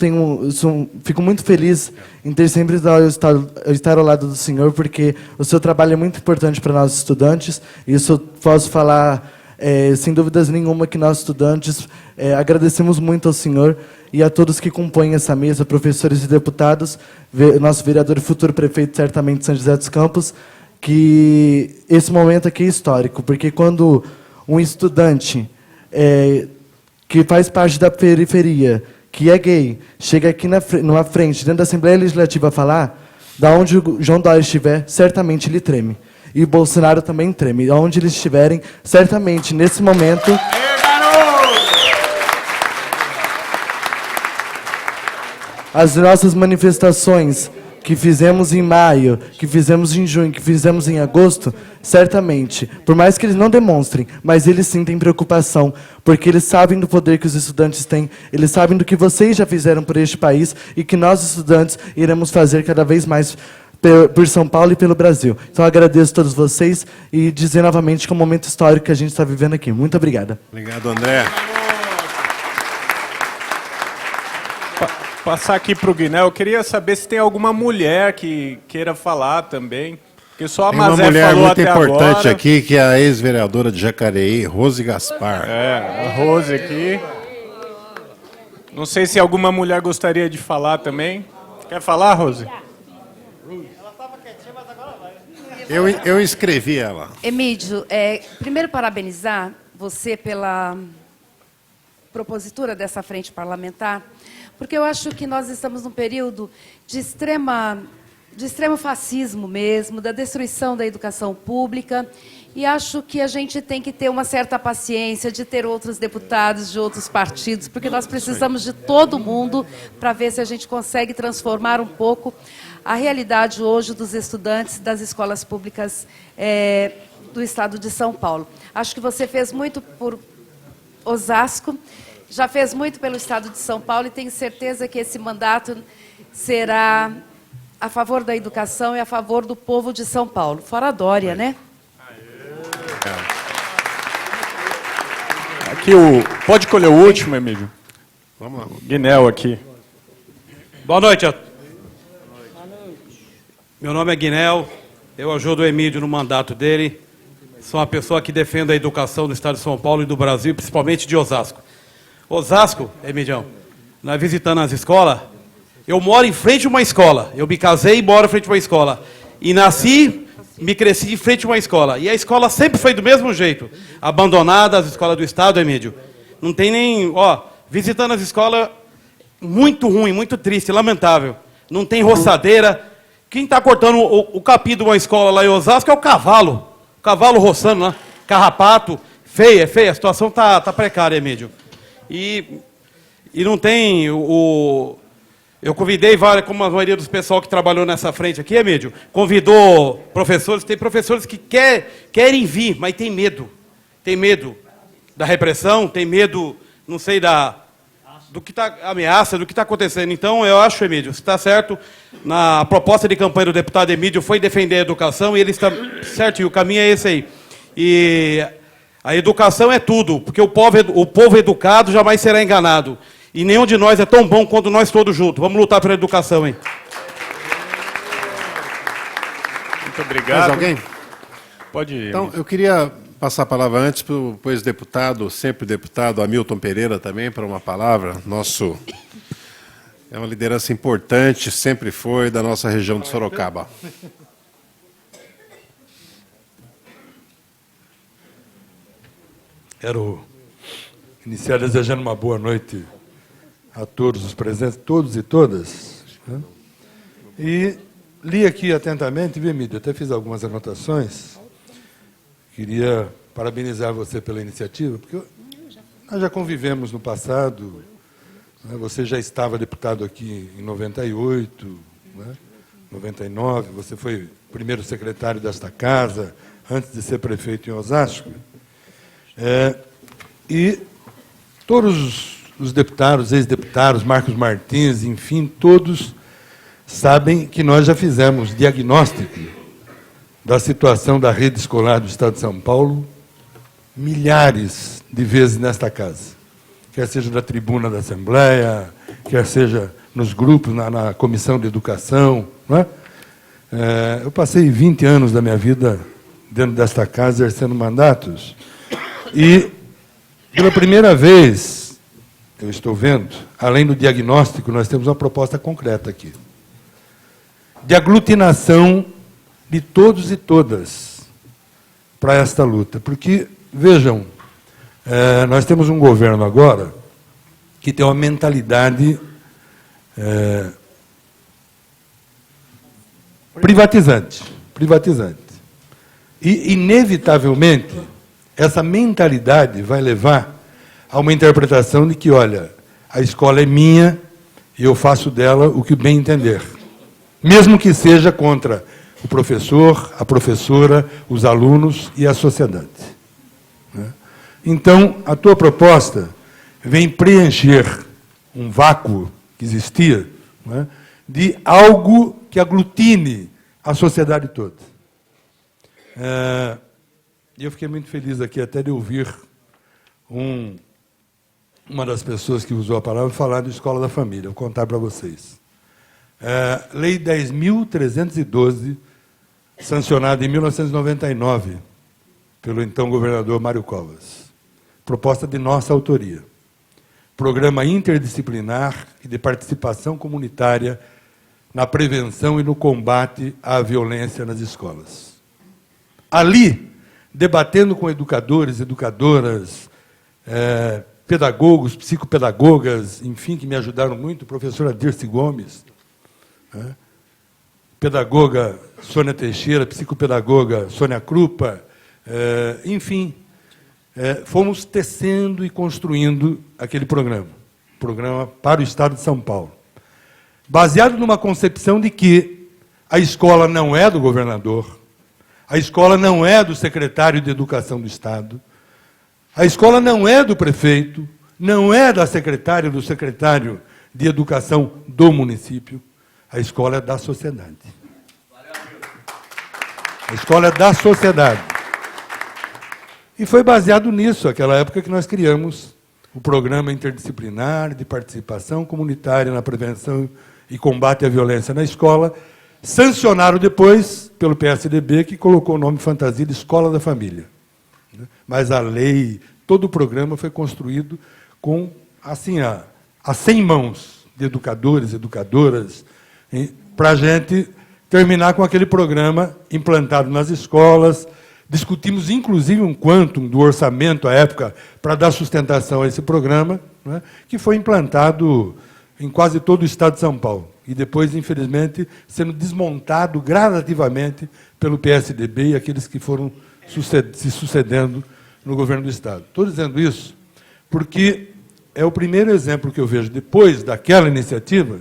Fico muito feliz em ter sempre estar ao lado do senhor, porque o seu trabalho é muito importante para nós estudantes. Isso eu posso falar sem dúvidas nenhuma, que nós estudantes agradecemos muito ao senhor e a todos que compõem essa mesa, professores e deputados, nosso vereador e futuro prefeito, certamente, de São José dos Campos, que esse momento aqui é histórico, porque quando um estudante que faz parte da periferia, que é gay, chega aqui numa frente, dentro da Assembleia Legislativa, a falar, da onde o João Dória estiver, certamente ele treme. E o Bolsonaro também treme. Onde eles estiverem, certamente, nesse momento... As nossas manifestações que fizemos em maio, que fizemos em junho, que fizemos em agosto, certamente, por mais que eles não demonstrem, mas eles sim têm preocupação, porque eles sabem do poder que os estudantes têm, eles sabem do que vocês já fizeram por este país e que nós, estudantes, iremos fazer cada vez mais por São Paulo e pelo Brasil. Então, agradeço a todos vocês e dizer novamente que é um momento histórico que a gente está vivendo aqui. Muito obrigada. Obrigado, André. Passar aqui para o Guinel, eu queria saber se tem alguma mulher que queira falar também, porque só a Tem uma Mazé mulher falou muito até importante agora. aqui, que é a ex-vereadora de Jacareí, Rose Gaspar. A Rose aqui. Não sei se alguma mulher gostaria de falar também. Quer falar, Rose? Eu inscrevi ela. Emídio, primeiro parabenizar você pela propositura dessa frente parlamentar, porque eu acho que nós estamos num período de extremo fascismo mesmo, da destruição da educação pública, e acho que a gente tem que ter uma certa paciência de ter outros deputados de outros partidos, porque nós precisamos de todo mundo para ver se a gente consegue transformar um pouco a realidade hoje dos estudantes das escolas públicas do estado de São Paulo. Acho que você fez muito por Osasco, já fez muito pelo estado de São Paulo, e tenho certeza que esse mandato será a favor da educação e a favor do povo de São Paulo. Fora a Dória, né? Aqui pode colher o último, Emílio? Vamos lá. Guinel aqui. Boa noite. Meu nome é Guinel, eu ajudo o Emílio no mandato dele. Sou uma pessoa que defende a educação do estado de São Paulo e do Brasil, principalmente de Osasco. Osasco, Emílio, nós visitando as escolas, eu moro em frente a uma escola. Eu me casei e moro em frente a uma escola. E nasci, me cresci em frente a uma escola. E a escola sempre foi do mesmo jeito. Abandonada, as escolas do estado, Emílio. Não tem nem... visitando as escolas, muito ruim, muito triste, lamentável. Não tem roçadeira. Quem está cortando o capim de uma escola lá em Osasco é o cavalo. O cavalo roçando lá. Carrapato. Feia. A situação tá precária, Emílio. E não tem eu convidei como a maioria dos pessoal que trabalhou nessa frente aqui, Emílio, convidou professores. Tem professores que querem vir, mas tem medo. Tem medo da repressão, tem medo, não sei, do que está ameaça, do que está acontecendo. Então, eu acho, Emílio, se está certo, na proposta de campanha do deputado Emílio foi defender a educação, e ele está certo, e o caminho é esse aí. E a educação é tudo, porque o povo educado jamais será enganado. E nenhum de nós é tão bom quanto nós todos juntos. Vamos lutar pela educação, hein? Muito obrigado. Mais alguém? Pode ir. Então, eu queria passar a palavra antes para o ex-deputado, sempre deputado, Hamilton Pereira também, para uma palavra. É uma liderança importante, sempre foi, da nossa região de Sorocaba. Quero iniciar desejando uma boa noite a todos os presentes, todos e todas. Né? E li aqui atentamente, viu, Emílio? Até fiz algumas anotações. Queria parabenizar você pela iniciativa, porque nós já convivemos no passado. Né? Você já estava deputado aqui em 98, né? 99, você foi o primeiro secretário desta casa, antes de ser prefeito em Osasco. E todos os deputados, ex-deputados, Marcos Martins, enfim, todos sabem que nós já fizemos diagnóstico da situação da rede escolar do Estado de São Paulo milhares de vezes nesta casa. Quer seja da tribuna da Assembleia, quer seja nos grupos, na Comissão de Educação. Não é? Eu passei 20 anos da minha vida dentro desta casa, exercendo mandatos, e, pela primeira vez, eu estou vendo, além do diagnóstico, nós temos uma proposta concreta aqui, de aglutinação de todos e todas para esta luta. Porque, vejam, nós temos um governo agora que tem uma mentalidade privatizante. E, inevitavelmente, essa mentalidade vai levar a uma interpretação de que, olha, a escola é minha e eu faço dela o que bem entender. Mesmo que seja contra o professor, a professora, os alunos e a sociedade. Então, a tua proposta vem preencher um vácuo que existia, de algo que aglutine a sociedade toda. E eu fiquei muito feliz aqui até de ouvir uma das pessoas que usou a palavra falar de Escola da Família. Vou contar para vocês. Lei 10.312, sancionada em 1999 pelo então governador Mário Covas. Proposta de nossa autoria. Programa interdisciplinar e de participação comunitária na prevenção e no combate à violência nas escolas. Ali, debatendo com educadores, educadoras, pedagogos, psicopedagogas, enfim, que me ajudaram muito, a professora Dirce Gomes, pedagoga Sônia Teixeira, psicopedagoga Sônia Krupa, enfim, fomos tecendo e construindo aquele programa para o Estado de São Paulo, baseado numa concepção de que a escola não é do governador, a escola não é do secretário de Educação do Estado, a escola não é do prefeito, não é da secretária ou do secretário de Educação do município, a escola é da sociedade. A escola é da sociedade. E foi baseado nisso, aquela época que nós criamos o Programa Interdisciplinar de Participação Comunitária na Prevenção e Combate à Violência na Escola, sancionado depois pelo PSDB, que colocou o nome fantasia de Escola da Família. Mas a lei, todo o programa foi construído com, assim, a 100 mãos de educadores, educadoras, para a gente terminar com aquele programa implantado nas escolas. Discutimos, inclusive, um quantum do orçamento à época para dar sustentação a esse programa, que foi implantado em quase todo o Estado de São Paulo. E depois, infelizmente, sendo desmontado gradativamente pelo PSDB e aqueles que foram se sucedendo no governo do Estado. Estou dizendo isso porque é o primeiro exemplo que eu vejo, depois daquela iniciativa,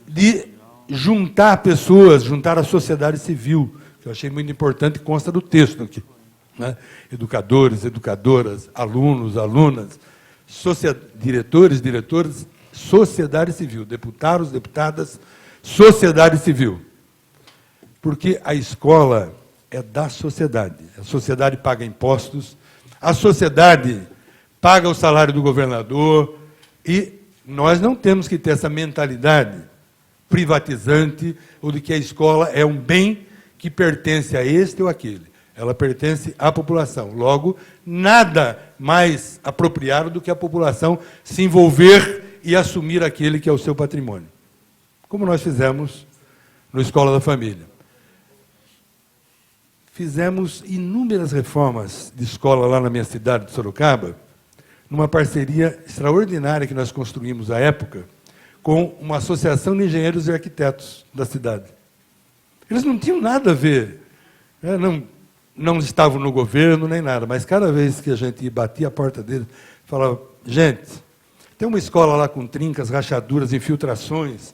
de juntar pessoas, juntar a sociedade civil, que eu achei muito importante, consta do texto aqui. Educadores, educadoras, alunos, alunas, diretores, diretoras, sociedade civil, deputados, deputadas, sociedade civil. Porque a escola é da sociedade. A sociedade paga impostos, a sociedade paga o salário do governador, e nós não temos que ter essa mentalidade privatizante ou de que a escola é um bem que pertence a este ou aquele. Ela pertence à população. Logo, nada mais apropriado do que a população se envolver e assumir aquele que é o seu patrimônio. Como nós fizemos no Escola da Família. Fizemos inúmeras reformas de escola lá na minha cidade de Sorocaba, numa parceria extraordinária que nós construímos à época com uma associação de engenheiros e arquitetos da cidade. Eles não tinham nada a ver, né? Não estavam no governo nem nada, mas cada vez que a gente batia a porta deles, falava, gente, tem uma escola lá com trincas, rachaduras, infiltrações,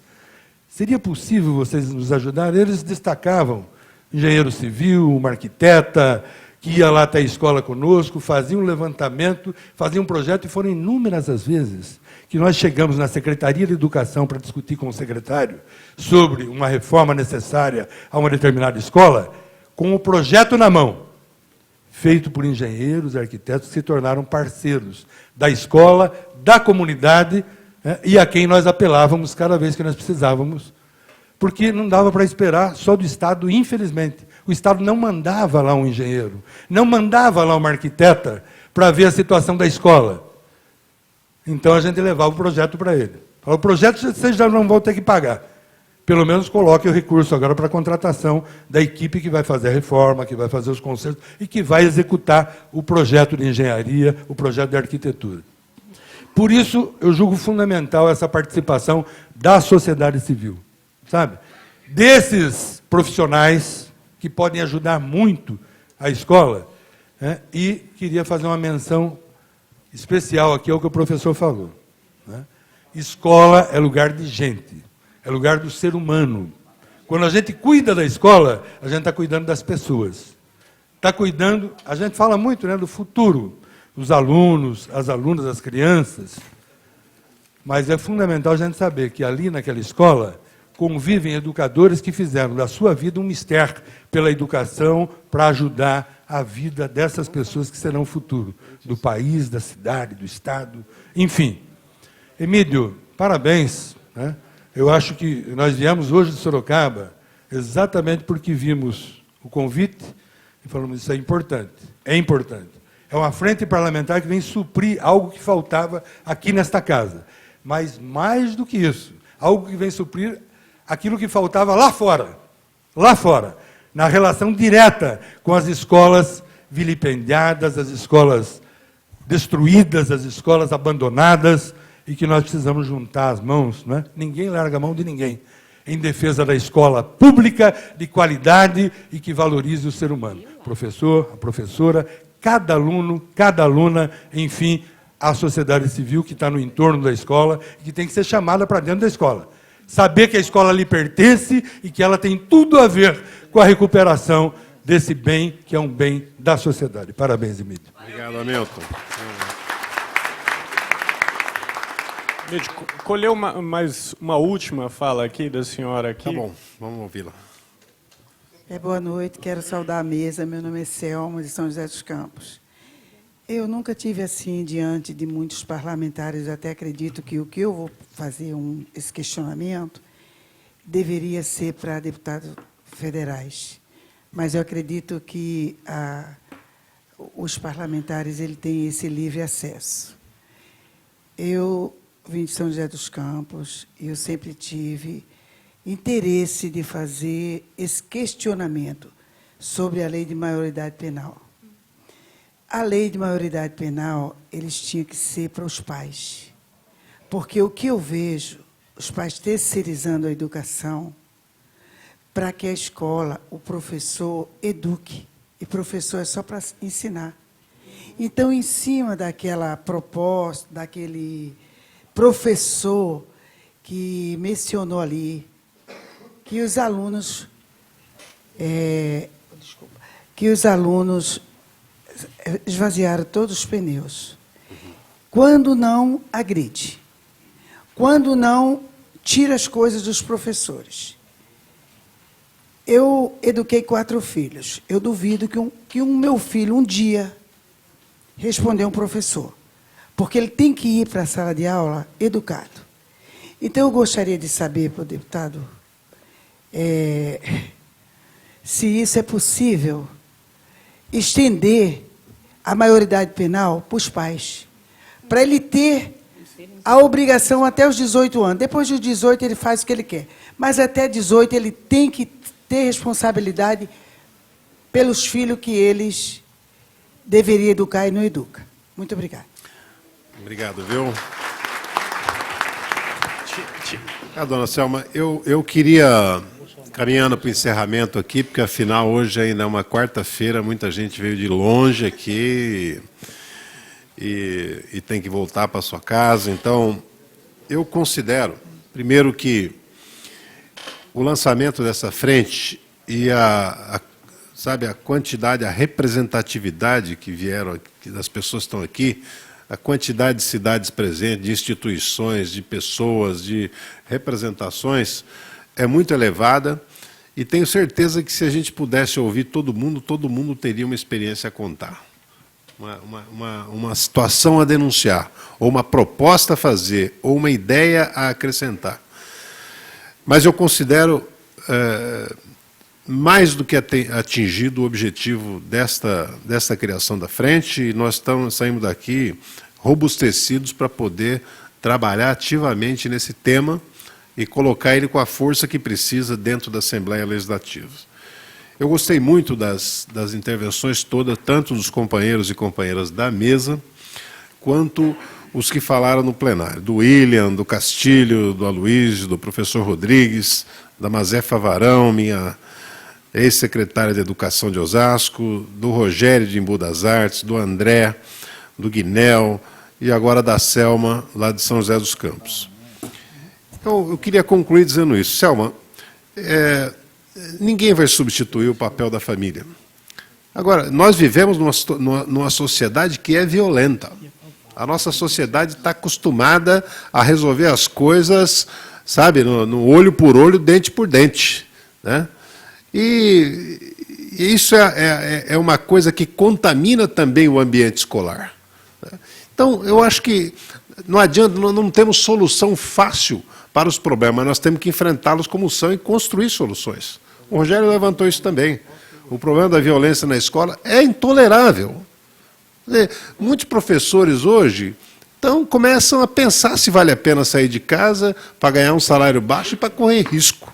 seria possível vocês nos ajudarem? Eles destacavam engenheiro civil, uma arquiteta, que ia lá até a escola conosco, fazia um levantamento, fazia um projeto, e foram inúmeras as vezes que nós chegamos na Secretaria de Educação para discutir com o secretário sobre uma reforma necessária a uma determinada escola, com o projeto na mão, feito por engenheiros, arquitetos, que se tornaram parceiros da escola, da comunidade, né, e a quem nós apelávamos cada vez que nós precisávamos, porque não dava para esperar só do Estado, infelizmente. O Estado não mandava lá um engenheiro, não mandava lá uma arquiteta para ver a situação da escola. Então, a gente levava o projeto para ele. Falava, o projeto vocês já não vão ter que pagar. Pelo menos coloque o recurso agora para a contratação da equipe que vai fazer a reforma, que vai fazer os concertos e que vai executar o projeto de engenharia, o projeto de arquitetura. Por isso, eu julgo fundamental essa participação da sociedade civil, sabe? Desses profissionais que podem ajudar muito a escola, né? E queria fazer uma menção especial aqui ao que o professor falou, né? Escola é lugar de gente, é lugar do ser humano. Quando a gente cuida da escola, a gente está cuidando das pessoas. Está cuidando, a gente fala muito, né, do futuro, os alunos, as alunas, as crianças, mas é fundamental a gente saber que ali naquela escola convivem educadores que fizeram da sua vida um mistério pela educação para ajudar a vida dessas pessoas que serão o futuro do país, da cidade, do Estado, enfim. Emílio, parabéns, né? Eu acho que nós viemos hoje de Sorocaba exatamente porque vimos o convite e falamos, isso é importante, é importante. É uma frente parlamentar que vem suprir algo que faltava aqui nesta casa. Mas, mais do que isso, algo que vem suprir aquilo que faltava lá fora, na relação direta com as escolas vilipendiadas, as escolas destruídas, as escolas abandonadas, e que nós precisamos juntar as mãos, né? Ninguém larga a mão de ninguém, em defesa da escola pública, de qualidade e que valorize o ser humano. O professor, a professora, cada aluno, cada aluna, enfim, a sociedade civil que está no entorno da escola e que tem que ser chamada para dentro da escola. Saber que a escola lhe pertence e que ela tem tudo a ver com a recuperação desse bem, que é um bem da sociedade. Parabéns, Emílio. Obrigado, Hamilton. Colheu mais uma última fala aqui da senhora aqui. Tá bom, vamos ouvi-la. Boa noite, quero saudar a mesa. Meu nome é Selma, de São José dos Campos. Eu nunca tive assim, diante de muitos parlamentares, até acredito que o que eu vou fazer, esse questionamento, deveria ser para deputados federais. Mas eu acredito que os parlamentares ele têm esse livre acesso. Eu vim de São José dos Campos e eu sempre tive interesse de fazer esse questionamento sobre a lei de maioridade penal. A lei de maioridade penal, eles tinham que ser para os pais. Porque o que eu vejo, os pais terceirizando a educação para que a escola, o professor, eduque. E professor é só para ensinar. Então, em cima daquela proposta, daquele professor que mencionou ali, que os alunos esvaziaram todos os pneus. Quando não agride, quando não tira as coisas dos professores. Eu eduquei 4 filhos. Eu duvido que um meu filho um dia respondeu um professor, porque ele tem que ir para a sala de aula educado. Então, eu gostaria de saber, para o deputado, se isso é possível, estender a maioridade penal para os pais, para ele ter a obrigação até os 18 anos. Depois dos 18, ele faz o que ele quer. Mas até 18, ele tem que ter responsabilidade pelos filhos que eles deveriam educar e não educam. Muito obrigada. Obrigado, viu? Dona Selma, eu queria, caminhando para o encerramento aqui, porque afinal hoje ainda é uma quarta-feira, muita gente veio de longe aqui e tem que voltar para sua casa. Então, eu considero, primeiro, que o lançamento dessa frente e sabe, a quantidade, a representatividade que vieram, das pessoas que estão aqui, a quantidade de cidades presentes, de instituições, de pessoas, de representações, é muito elevada, e tenho certeza que se a gente pudesse ouvir todo mundo teria uma experiência a contar. Uma situação a denunciar, ou uma proposta a fazer, ou uma ideia a acrescentar. Mas eu considero mais do que atingido o objetivo desta criação da frente, e nós saímos daqui robustecidos para poder trabalhar ativamente nesse tema e colocar ele com a força que precisa dentro da Assembleia Legislativa. Eu gostei muito das intervenções todas, tanto dos companheiros e companheiras da mesa, quanto os que falaram no plenário, do William, do Castilho, do Aloysio, do professor Rodrigues, da Mazefa Varão, minha ex-secretária de Educação de Osasco, do Rogério de Embu das Artes, do André, do Guinel e agora da Selma, lá de São José dos Campos. Então, eu queria concluir dizendo isso. Selma, ninguém vai substituir o papel da família. Agora, nós vivemos numa sociedade que é violenta. A nossa sociedade está acostumada a resolver as coisas, sabe, no olho por olho, dente por dente, né? E isso é uma coisa que contamina também o ambiente escolar. Então, eu acho que não adianta, nós não temos solução fácil para os problemas, nós temos que enfrentá-los como são e construir soluções. O Rogério levantou isso também. O problema da violência na escola é intolerável. Muitos professores hoje começam a pensar se vale a pena sair de casa para ganhar um salário baixo e para correr risco.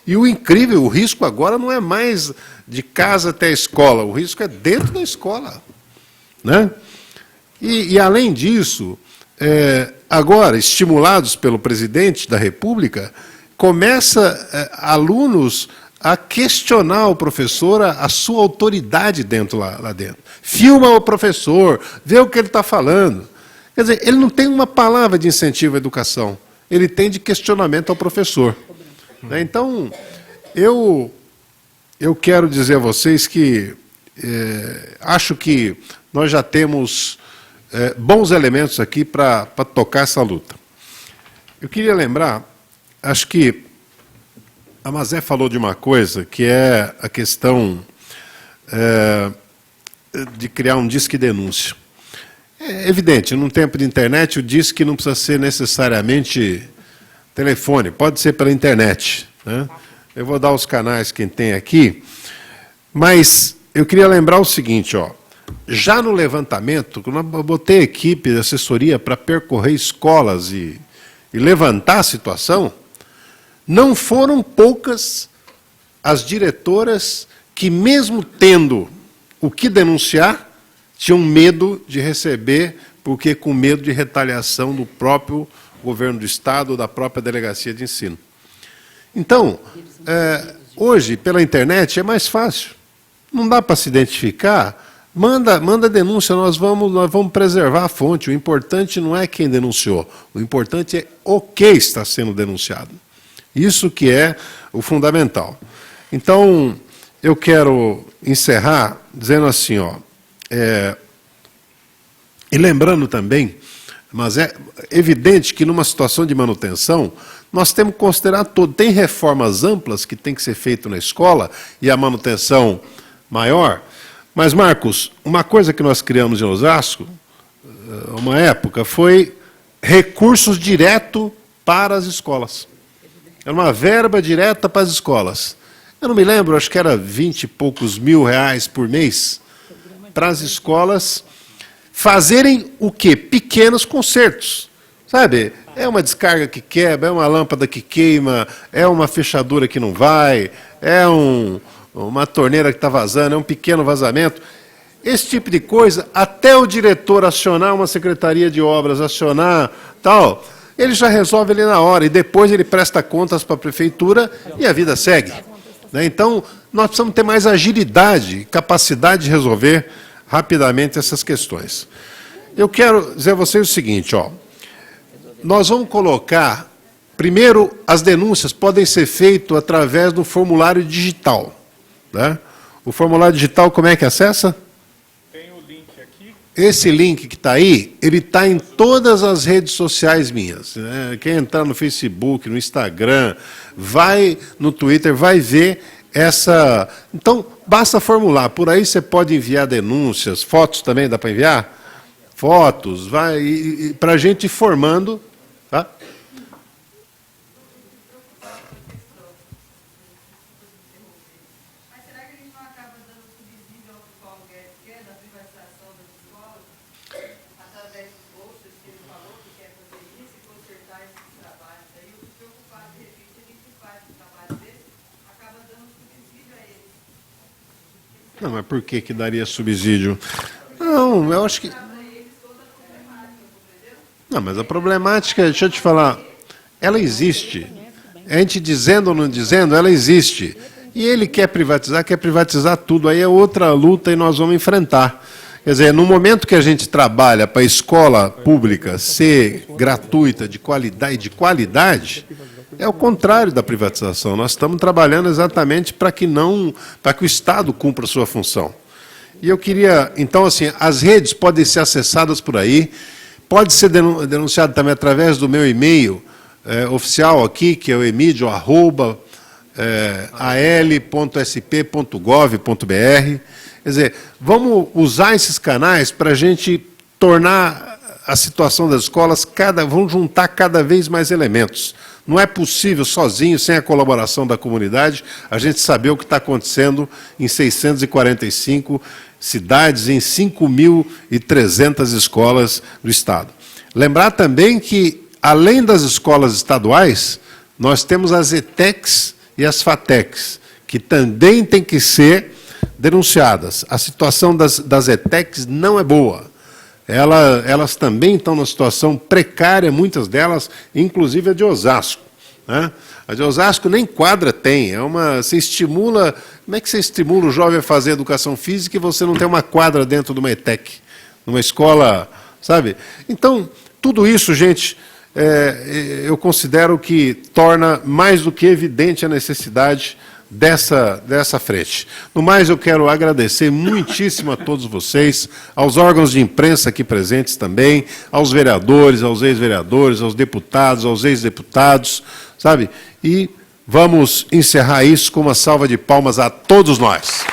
E o incrível, o risco agora não é mais de casa até a escola, o risco é dentro da escola, né? E além disso, agora, estimulados pelo presidente da República, começa alunos a questionar o professor, a sua autoridade lá dentro. Filma o professor, vê o que ele está falando. Quer dizer, ele não tem uma palavra de incentivo à educação, ele tem de questionamento ao professor. Então, eu quero dizer a vocês que acho que nós já temos bons elementos aqui para tocar essa luta. Eu queria lembrar, acho que a Mazé falou de uma coisa, que é a questão de criar um disque denúncia. É evidente, num tempo de internet, o disque não precisa ser necessariamente telefone, pode ser pela internet, né? Eu vou dar os canais quem tem aqui, mas eu queria lembrar o seguinte, já no levantamento, quando eu botei equipe de assessoria para percorrer escolas e levantar a situação, não foram poucas as diretoras que, mesmo tendo o que denunciar, tinham medo de receber, porque com medo de retaliação do próprio governo do Estado ou da própria delegacia de ensino. Então, hoje, pela internet, é mais fácil. Não dá para se identificar, manda denúncia, nós vamos preservar a fonte. O importante não é quem denunciou, o importante é o que está sendo denunciado. Isso que é o fundamental. Então, eu quero encerrar dizendo assim, e lembrando também, mas é evidente que numa situação de manutenção, nós temos que considerar todo. Tem reformas amplas que tem que ser feito na escola e a manutenção maior. Mas, Marcos, uma coisa que nós criamos em Osasco, uma época, foi recursos direto para as escolas. Era uma verba direta para as escolas. Eu não me lembro, acho que era 20 e poucos mil reais por mês para as escolas fazerem o quê? Pequenos consertos. Sabe? É uma descarga que quebra, é uma lâmpada que queima, é uma fechadura que não vai, é uma torneira que está vazando, é um pequeno vazamento. esse tipo de coisa, até o diretor acionar uma secretaria de obras, acionar tal, ele já resolve ali na hora, e depois ele presta contas para a prefeitura e a vida segue. Né? Então, nós precisamos ter mais agilidade, capacidade de resolver rapidamente essas questões. Eu quero dizer a vocês o seguinte, ó, nós vamos colocar, primeiro, as denúncias podem ser feitas através do formulário digital. Né? O formulário digital, como é que acessa? Tem o link aqui. Esse link que está aí, ele está em todas as redes sociais minhas. Né? Quem entrar no Facebook, no Instagram, vai no Twitter, vai ver essa... Então, basta formular. Por aí você pode enviar denúncias, fotos também dá para enviar? Fotos, vai para a gente ir formando, tá? Não, mas por que que daria subsídio? Não, eu acho que... Não, mas a problemática, deixa eu te falar, ela existe. A gente dizendo ou não dizendo, ela existe. E ele quer privatizar tudo, aí é outra luta e nós vamos enfrentar. Quer dizer, no momento que a gente trabalha para a escola pública ser gratuita, de qualidade, é o contrário da privatização. Nós estamos trabalhando exatamente para que o Estado cumpra a sua função. E eu queria, então, assim, as redes podem ser acessadas por aí, pode ser denunciado também através do meu e-mail oficial aqui, que é o emidio@al.sp.gov.br. Quer dizer, vamos usar esses canais para a gente tornar a situação das escolas, vamos juntar cada vez mais elementos. Não é possível, sozinho, sem a colaboração da comunidade, a gente saber o que está acontecendo em 645 cidades, em 5.300 escolas do Estado. Lembrar também que, além das escolas estaduais, nós temos as ETECs e as FATECs, que também têm que ser denunciadas. A situação das ETECs não é boa. Elas também estão numa situação precária, muitas delas, inclusive a de Osasco. Né? A de Osasco nem quadra tem. Você estimula... Como é que você estimula o jovem a fazer educação física e você não tem uma quadra dentro de uma ETEC? Numa escola, sabe? Então, tudo isso, gente, eu considero que torna mais do que evidente a necessidade dessa frente. No mais, eu quero agradecer muitíssimo a todos vocês, aos órgãos de imprensa aqui presentes também, aos vereadores, aos ex-vereadores, aos deputados, aos ex-deputados, sabe? E vamos encerrar isso com uma salva de palmas a todos nós.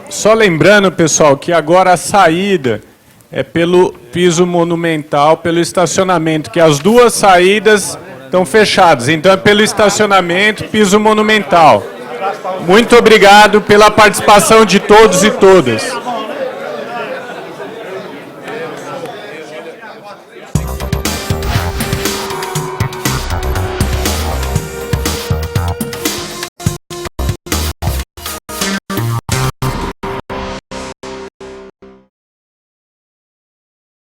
Só lembrando, pessoal, que agora a saída é pelo piso monumental, pelo estacionamento, que as duas saídas estão fechadas. Então é pelo estacionamento, piso monumental. Muito obrigado pela participação de todos e todas.